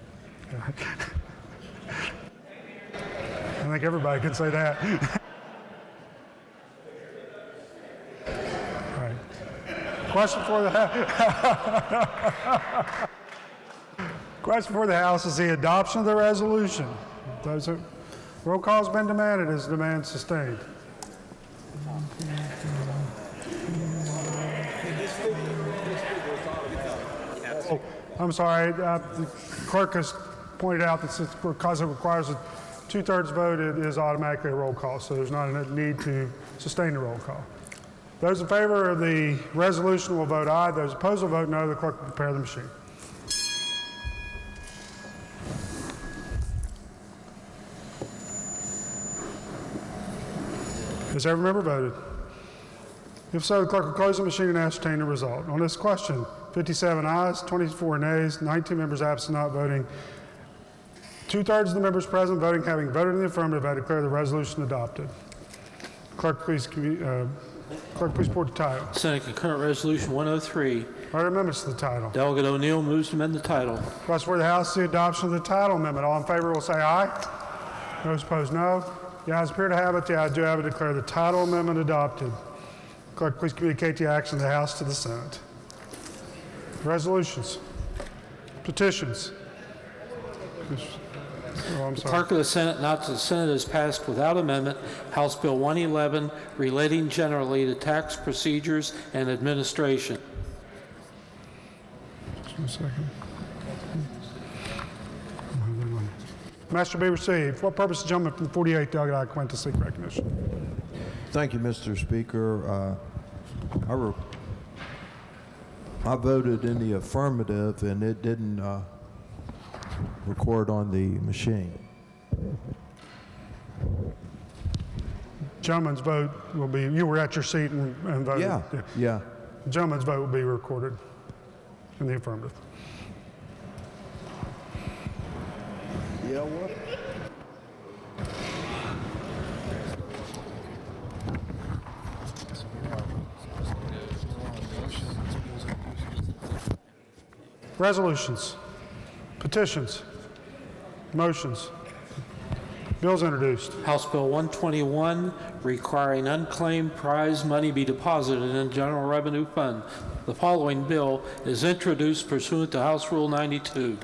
S1: I think everybody can say that. All right. Question for the Question for the House is the adoption of the resolution. Roll call has been demanded. Is demand sustained? I'm sorry, the clerk has pointed out that since, because it requires a two-thirds vote, it is automatically a roll call, so there's not a need to sustain the roll call. Those in favor of the resolution will vote aye. Those opposed will vote no. The clerk will prepare the machine. Has every member voted? If so, the clerk will close the machine and ascertain the result. On this question, 57 ayes, 24 nays, 19 members absent not voting. Two-thirds of the members present voting having voted in the affirmative, I declare the resolution adopted. Clerk, please report the title.
S4: Senate Concurrent Resolution 103.
S1: Are there amendments to the title?
S4: Delegate O'Neill moves to amend the title.
S1: Request for the House the adoption of the title amendment. All in favor will say aye. Those opposed, no. The ayes appear to have it. The ayes do have it. Declare the title amendment adopted. Clerk, please communicate the action of the House to the Senate. Resolutions. Petitions. Oh, I'm sorry.
S4: Clerk of the Senate, not to the Senate, has passed without amendment House Bill 111 relating generally to tax procedures and administration.
S1: Just a second. Master be received. For what purpose, the gentleman from the 48th delegate I acquaint to seek recognition?
S18: Thank you, Mr. Speaker. I voted in the affirmative, and it didn't record on the machine.
S1: Gentleman's vote will be, you were at your seat and voted.
S18: Yeah.
S1: The gentleman's vote will be recorded in the affirmative.
S18: Yeah, what?
S1: Resolutions, petitions, motions, bills introduced.
S4: House Bill 121 requiring unclaimed prize money be deposited in the General Revenue Fund. The following bill is introduced pursuant to House Rule 92.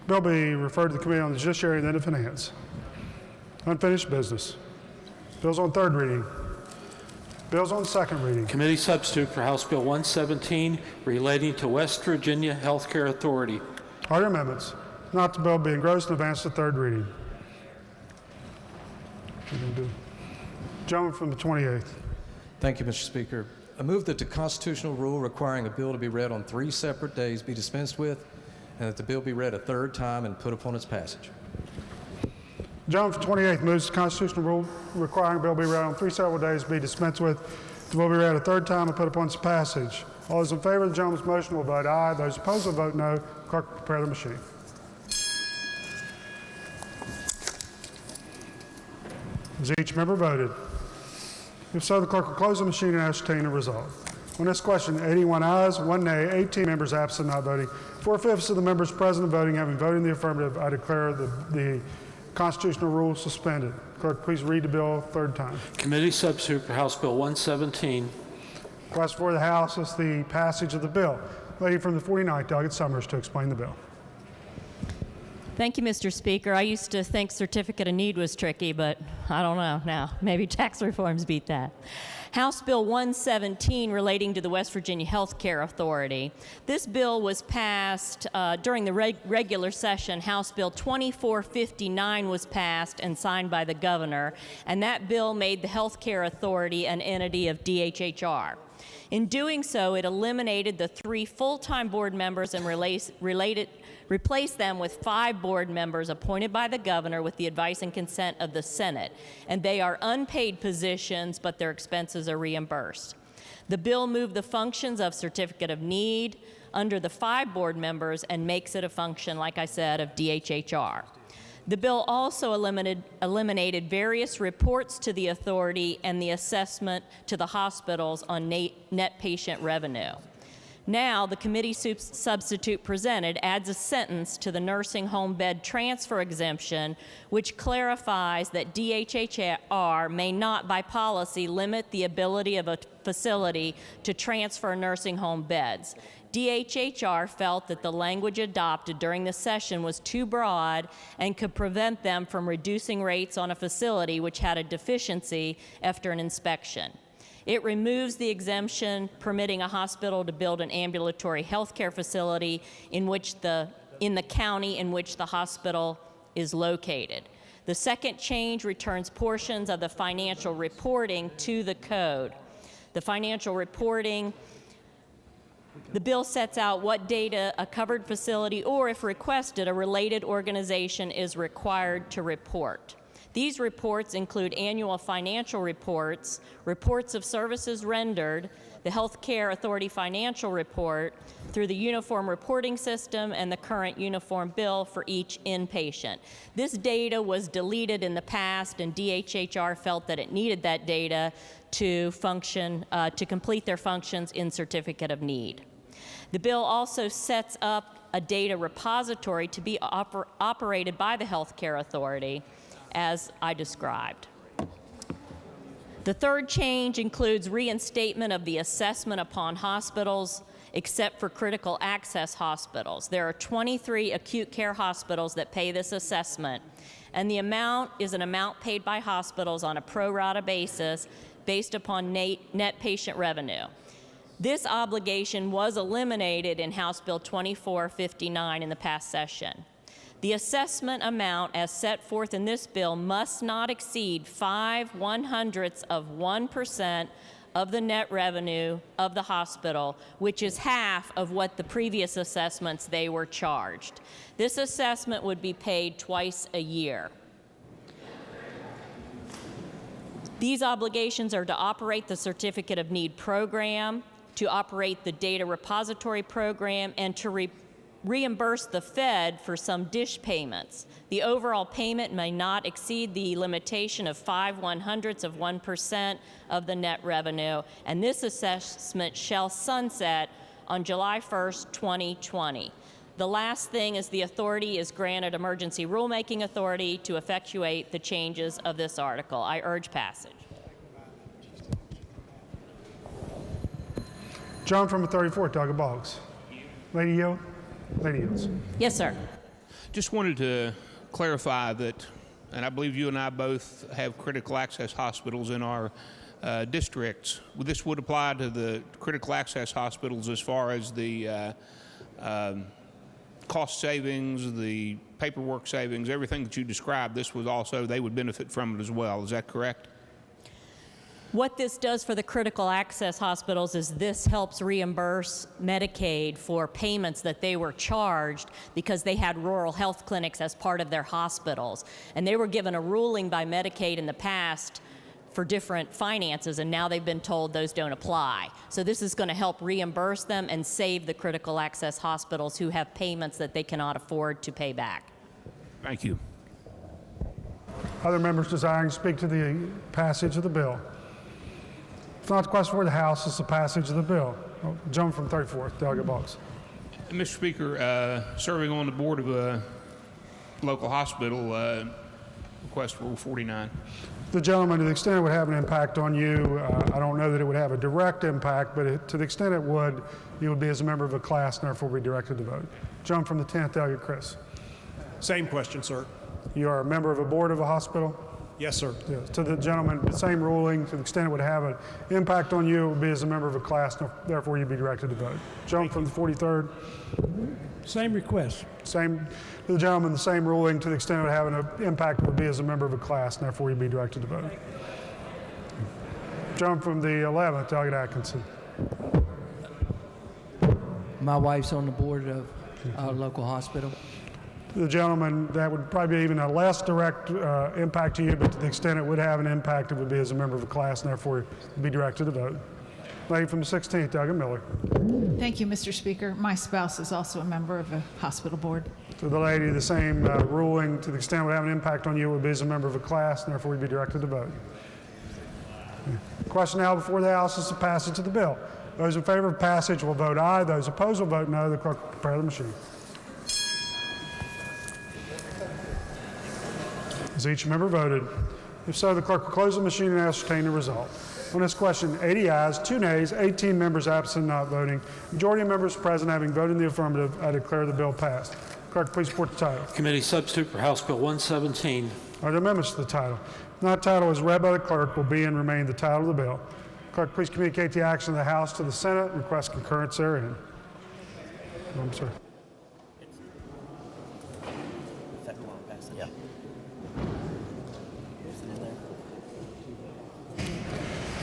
S1: Bill be referred to the Committee on the Judiciary and then to Finance. Unfinished business. Bills on third reading. Bills on second reading.
S4: Committee substitute for House Bill 117 relating to West Virginia Healthcare Authority.
S1: Are there amendments? Not the bill be engrossed and advanced to third reading. Gentleman from the 28th.
S6: Thank you, Mr. Speaker. I move that the constitutional rule requiring a bill to be read on 3 separate days be dispensed with, and that the bill be read a third time and put upon its passage.
S1: Gentleman from 28th moves the constitutional rule requiring a bill be read on 3 several days be dispensed with. The bill be read a third time and put upon its passage. All those in favor of the gentleman's motion will vote aye. Those opposed will vote no. Clerk, prepare the machine. Has each member voted? If so, the clerk will close the machine and ascertain the result. On this question, 81 ayes, 1 nay, 18 members absent not voting. 4/5 of the members present voting having voted in the affirmative, I declare the constitutional rule suspended. Clerk, please read the bill third time.
S4: Committee substitute for House Bill 117.
S1: Request for the House is the passage of the bill. Lady from the 49th, Delegate Summers, to explain the bill.
S19: Thank you, Mr. Speaker. I used to think certificate of need was tricky, but I don't know now. Maybe tax reforms beat that. House Bill 117 relating to the West Virginia Healthcare Authority. This bill was passed during the regular session. House Bill 2459 was passed and signed by the governor, and that bill made the Healthcare Authority an entity of DHHR. In doing so, it eliminated the 3 full-time board members and replaced them with 5 board members appointed by the governor with the advice and consent of the Senate. And they are unpaid positions, but their expenses are reimbursed. The bill moved the functions of certificate of need under the 5 board members and makes it a function, like I said, of DHHR. The bill also eliminated various reports to the authority and the assessment to the hospitals on net patient revenue. Now, the committee substitute presented adds a sentence to the nursing home bed transfer exemption, which clarifies that DHHR may not, by policy, limit the ability of a facility to transfer nursing home beds. DHHR felt that the language adopted during the session was too broad and could prevent them from reducing rates on a facility which had a deficiency after an inspection. It removes the exemption permitting a hospital to build an ambulatory health care facility in the county in which the hospital is located. The second change returns portions of the financial reporting to the code. The financial reporting, the bill sets out what data a covered facility or, if requested, a related organization is required to report. These reports include annual financial reports, reports of services rendered, the Health Care Authority financial report through the uniform reporting system, and the current uniform bill for each inpatient. This data was deleted in the past, and DHHR felt that it needed that data to function, to complete their functions in certificate of need. The bill also sets up a data repository to be operated by the Health Care Authority, as I described. The third change includes reinstatement of the assessment upon hospitals, except for critical access hospitals. There are 23 acute care hospitals that pay this assessment, and the amount is an amount paid by hospitals on a pro rata basis based upon net patient revenue. This obligation was eliminated in House Bill 2459 in the past session. The assessment amount as set forth in this bill must not exceed 0.05% of the net revenue of the hospital, which is half of what the previous assessments they were charged. This assessment would be paid twice a year. These obligations are to operate the Certificate of Need program, to operate the data repository program, and to reimburse the Fed for some dish payments. The overall payment may not exceed the limitation of 0.05% of the net revenue, and this assessment shall sunset on July 1st, 2020. The last thing is the authority is granted emergency rulemaking authority to effectuate the changes of this article. I urge passage.
S1: John from the 34th, Doug Boggs. Lady Yield. Lady Yields.
S19: Yes, sir.
S20: Just wanted to clarify that, and I believe you and I both have critical access hospitals in our districts. This would apply to the critical access hospitals as far as the cost savings, the paperwork savings, everything that you described. This was also, they would benefit from it as well. Is that correct?
S19: What this does for the critical access hospitals is this helps reimburse Medicaid for payments that they were charged because they had rural health clinics as part of their hospitals. And they were given a ruling by Medicaid in the past for different finances, and now they've been told those don't apply. So this is going to help reimburse them and save the critical access hospitals who have payments that they cannot afford to pay back.
S20: Thank you.
S1: Other members desiring to speak to the passage of the bill? If not, the question for the House is the passage of the bill. John from 34th, Delegate Boggs.
S20: Mr. Speaker, serving on the board of a local hospital, request Rule 49.
S1: The gentleman, to the extent it would have an impact on you, I don't know that it would have a direct impact, but to the extent it would, you would be as a member of a class and therefore be directed to vote. John from the 10th, Delegate Chris.
S10: Same question, sir.
S1: You are a member of a board of a hospital?
S10: Yes, sir.
S1: Yes. To the gentleman, the same ruling, to the extent it would have an impact on you, it would be as a member of a class, and therefore you'd be directed to vote. John from the 43rd.
S21: Same request.
S1: Same, to the gentleman, the same ruling, to the extent it would have an impact, it would be as a member of a class, and therefore you'd be directed to vote. John from the 11th, Delegate Atkinson.
S21: My wife's on the board of our local hospital.
S1: The gentleman, that would probably be even a less direct impact to you, but to the extent it would have an impact, it would be as a member of a class, and therefore be directed to vote. Lady from the 16th, Doug Miller.
S22: Thank you, Mr. Speaker. My spouse is also a member of a hospital board.
S1: To the lady, the same ruling, to the extent it would have an impact on you, it would be as a member of a class, and therefore you'd be directed to vote. The question now before the House is the passage of the bill. Those in favor of passage will vote aye. Those opposed will vote no. The clerk will prepare the machine. Has each member voted? If so, the clerk will close the machine and ascertain the result. On this question, 80 ayes, 2 nays, 18 members absent not voting. Majority of members present having voted in the affirmative, I declare the bill passed. Clerk, please report the title.
S4: Committee substitute for House Bill 117.
S1: Are there amendments to the title? If not, title is read by the clerk will be and remain the title of the bill. Clerk, please communicate the action of the House to the Senate and request concurrence therein. I'm sorry.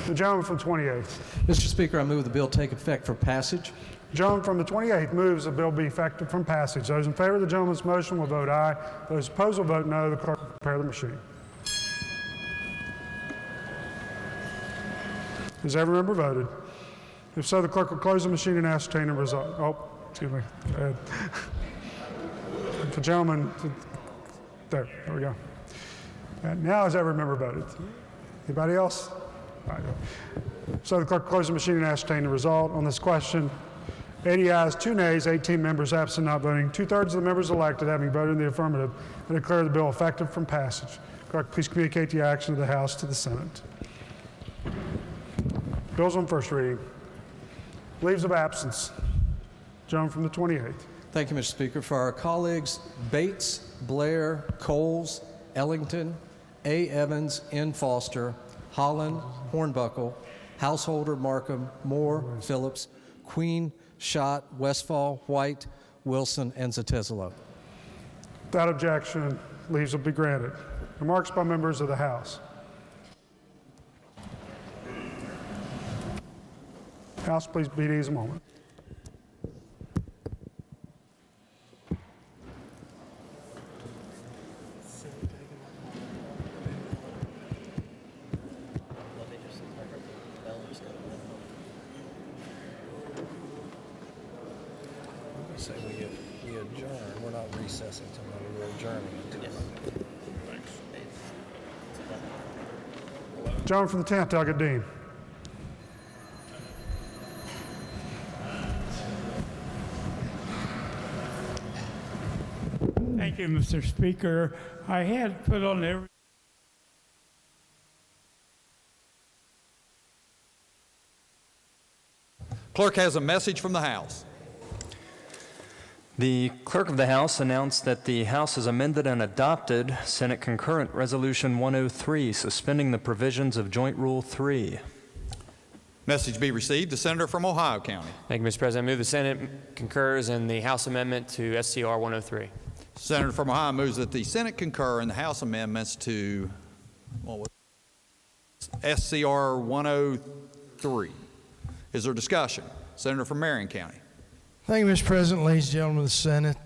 S1: The gentleman from 28th.
S6: Mr. Speaker, I move the bill take effect for passage.
S1: The gentleman from the 28th moves the bill be effective from passage. Those in favor of the gentleman's motion will vote aye. Those opposed will vote no. The clerk will prepare the machine. Has every member voted? If so, the clerk will close the machine and ascertain the result. Oh, excuse me. Go ahead. The gentleman, there we go. And now has every member voted? Anybody else? All right. So the clerk will close the machine and ascertain the result on this question. 80 ayes, 2 nays, 18 members absent not voting. 2/3 of the members elected having voted in the affirmative, I declare the bill effective from passage. Clerk, please communicate the action of the House to the Senate. Bills on first reading. Leaves of absence. Gentleman from the 28th.
S6: Thank you, Mr. Speaker. For our colleagues Bates, Blair, Coles, Ellington, A. Evans, N. Foster, Holland, Hornbuckle, Householder, Markham, Moore, Phillips, Queen, Schott, Westfall, White, Wilson, and Zatezalo.
S1: Without objection, leaves will be granted. Remarks by members of the House. House, please be at ease a moment.
S6: Say we adjourn. We're not recessing tonight. We're adjourning.
S1: Gentleman from the 10th, Delegate Dean.
S12: Thank you, Mr. Speaker. I had put on every
S2: Clerk has a message from the House.
S3: The Clerk of the House announced that the House has amended and adopted Senate Concurrent Resolution 103, suspending the provisions of Joint Rule 3.
S2: Message be received. The Senator from Ohio County.
S23: Thank you, Mr. President. I move the Senate concurs in the House amendment to SCR 103.
S2: Senator from Ohio moves that the Senate concur in the House amendments to SCR 103. Is there discussion? Senator from Marion County.
S24: Thank you, Mr. President, ladies and gentlemen of the Senate.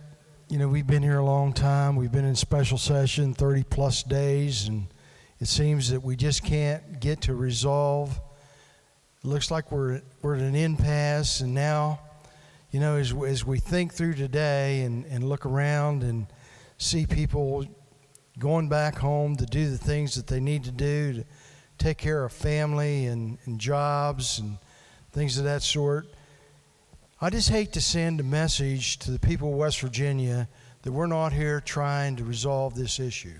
S24: You know, we've been here a long time. We've been in special session 30-plus days, and it seems that we just can't get to resolve. It looks like we're at an impasse, and now, you know, as we think through today and look around and see people going back home to do the things that they need to do to take care of family and jobs and things of that sort, I just hate to send a message to the people of West Virginia that we're not here trying to resolve this issue.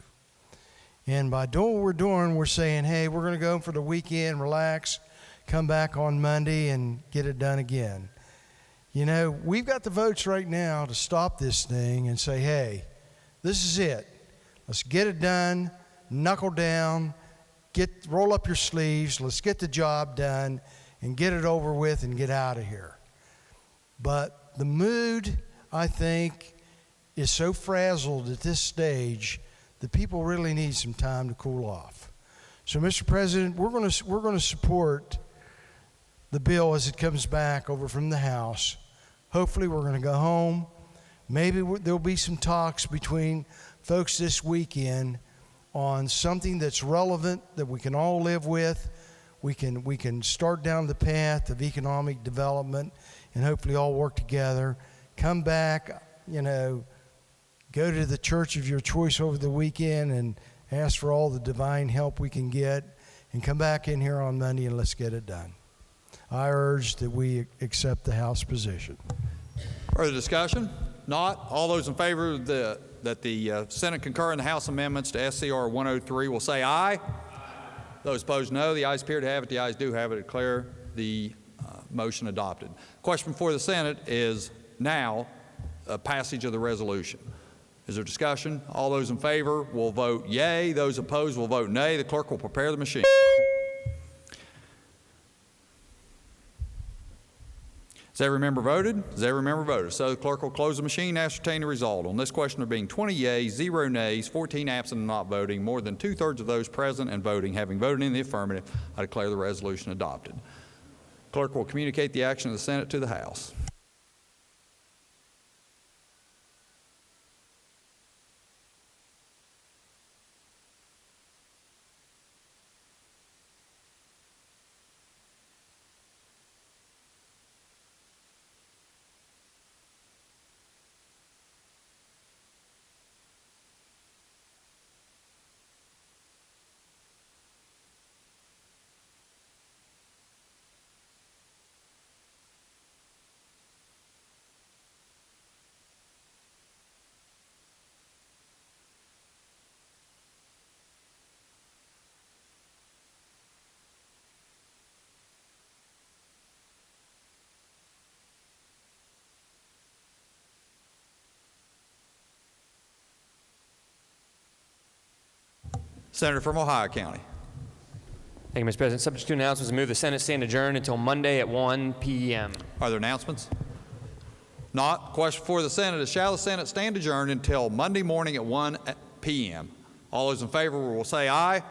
S24: And by doing what we're doing, we're saying, hey, we're going to go for the weekend, relax, come back on Monday and get it done again. You know, we've got the votes right now to stop this thing and say, hey, this is it. Let's get it done, knuckle down, roll up your sleeves, let's get the job done and get it over with and get out of here. But the mood, I think, is so frazzled at this stage that people really need some time to cool off. So, Mr. President, we're going to support the bill as it comes back over from the House. Hopefully, we're going to go home. Maybe there'll be some talks between folks this weekend on something that's relevant that we can all live with. We can start down the path of economic development and hopefully all work together. Come back, you know, go to the church of your choice over the weekend and ask for all the divine help we can get, and come back in here on Monday and let's get it done. I urge that we accept the House position.
S2: Further discussion? Not. All those in favor of that the Senate concur in the House amendments to SCR 103 will say aye. Aye. Those opposed, no. The ayes appear to have it. The ayes do have it. Declare the motion adopted. Question before the Senate is now passage of the resolution. Is there discussion? All those in favor will vote yay. Those opposed will vote nay. The clerk will prepare the machine. Has every member voted? Has every member voted? So the clerk will close the machine, ascertain the result. On this question, there being 20 yeas, 0 nays, 14 absent and not voting, more than 2/3 of those present and voting having voted in the affirmative, I declare the resolution adopted. Clerk will communicate the action of the Senate to the House. Senator from Ohio County.
S23: Thank you, Mr. President. Subject to announcements, I move the Senate stand adjourned until Monday at 1 p.m.
S2: Are there announcements? Not. Question for the Senate is, shall the Senate stand adjourned until Monday morning at 1 p.m.? All those in favor will say aye.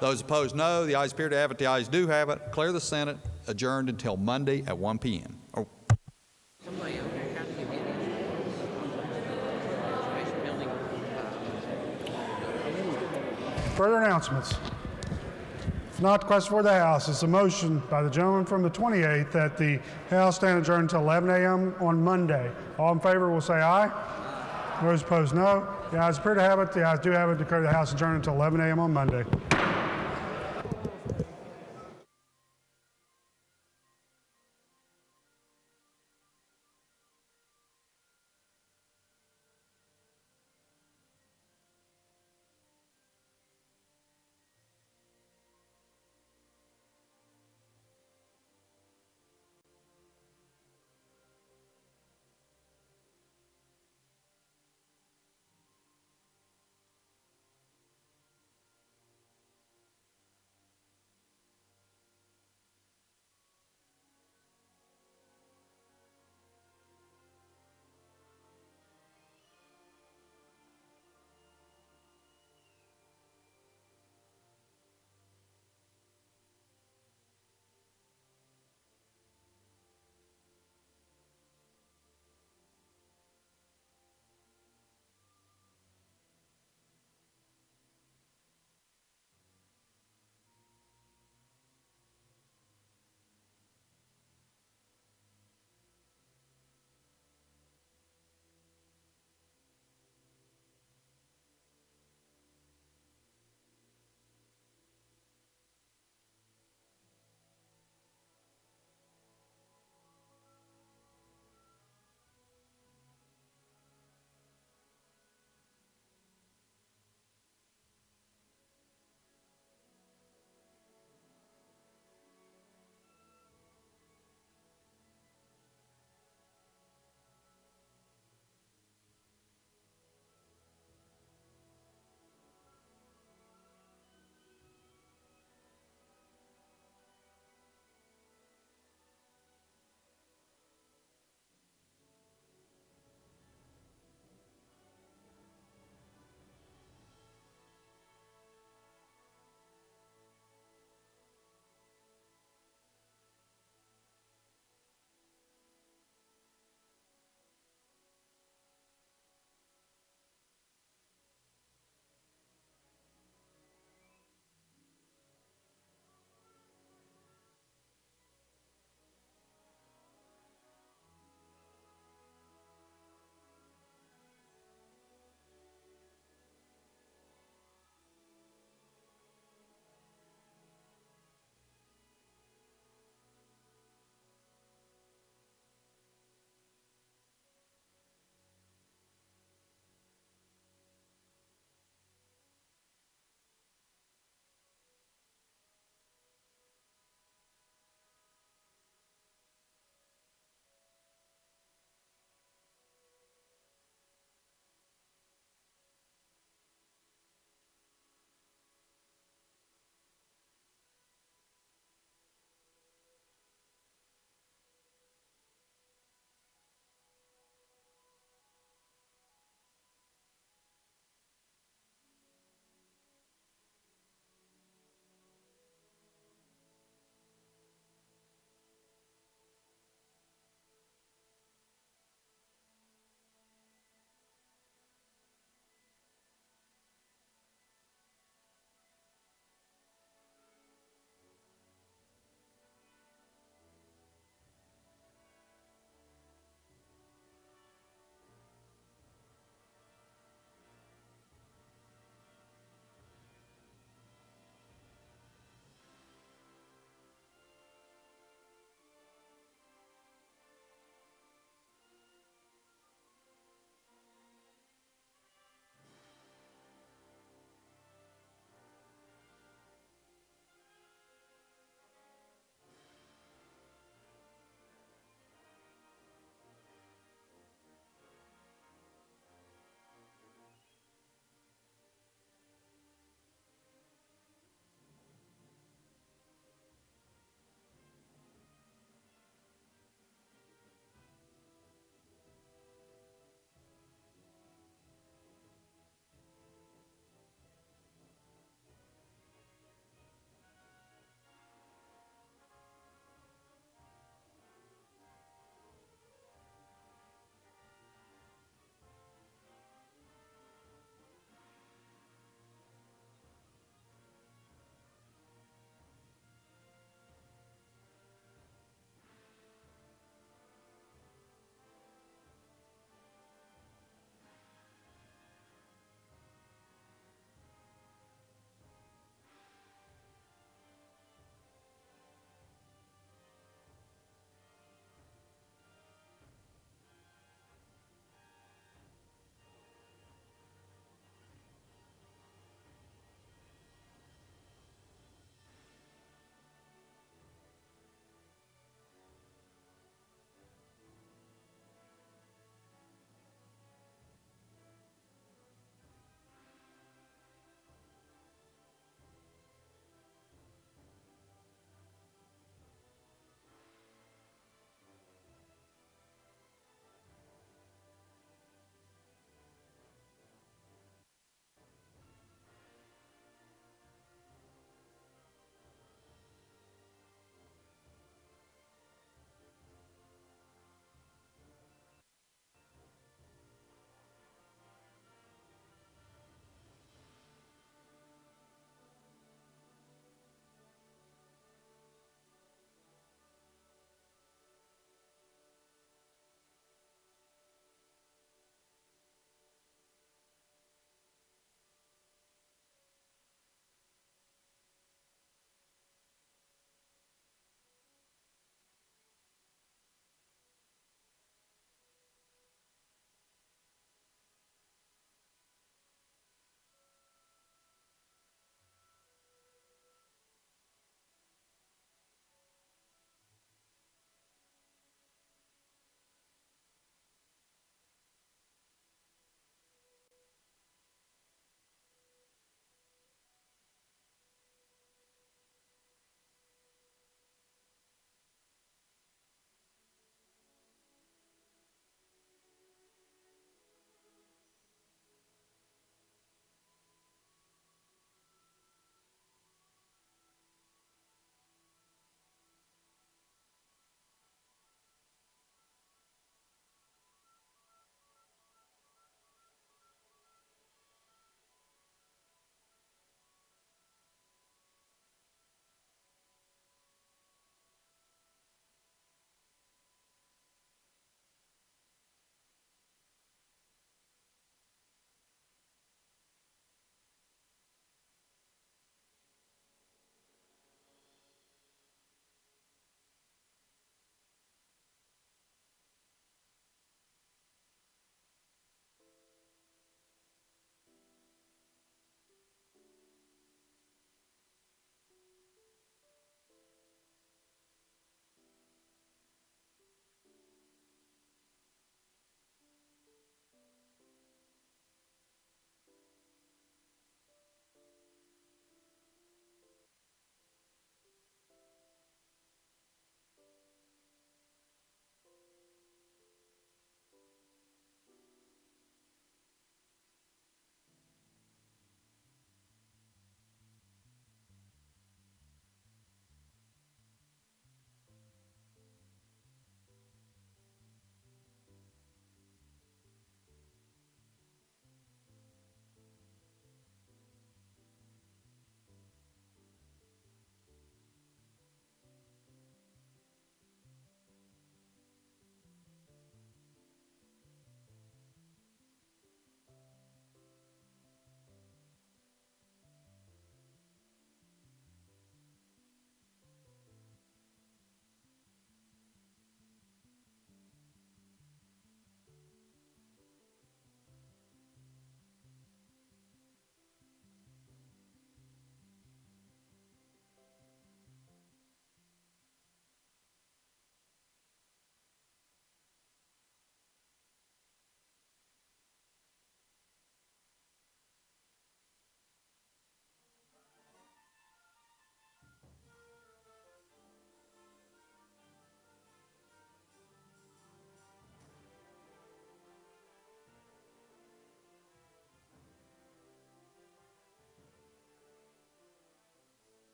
S2: Those opposed, no. The ayes appear to have it. The ayes do have it. Declare the Senate adjourned until Monday at 1 p.m.
S1: Further announcements? If not, the question for the House is a motion by the gentleman from the 28th that the House stand adjourned until 11 a.m. on Monday. All in favor will say aye. Those opposed, no. The ayes appear to have it. The ayes do have it. Declare the House adjourned until 11 a.m. on Monday.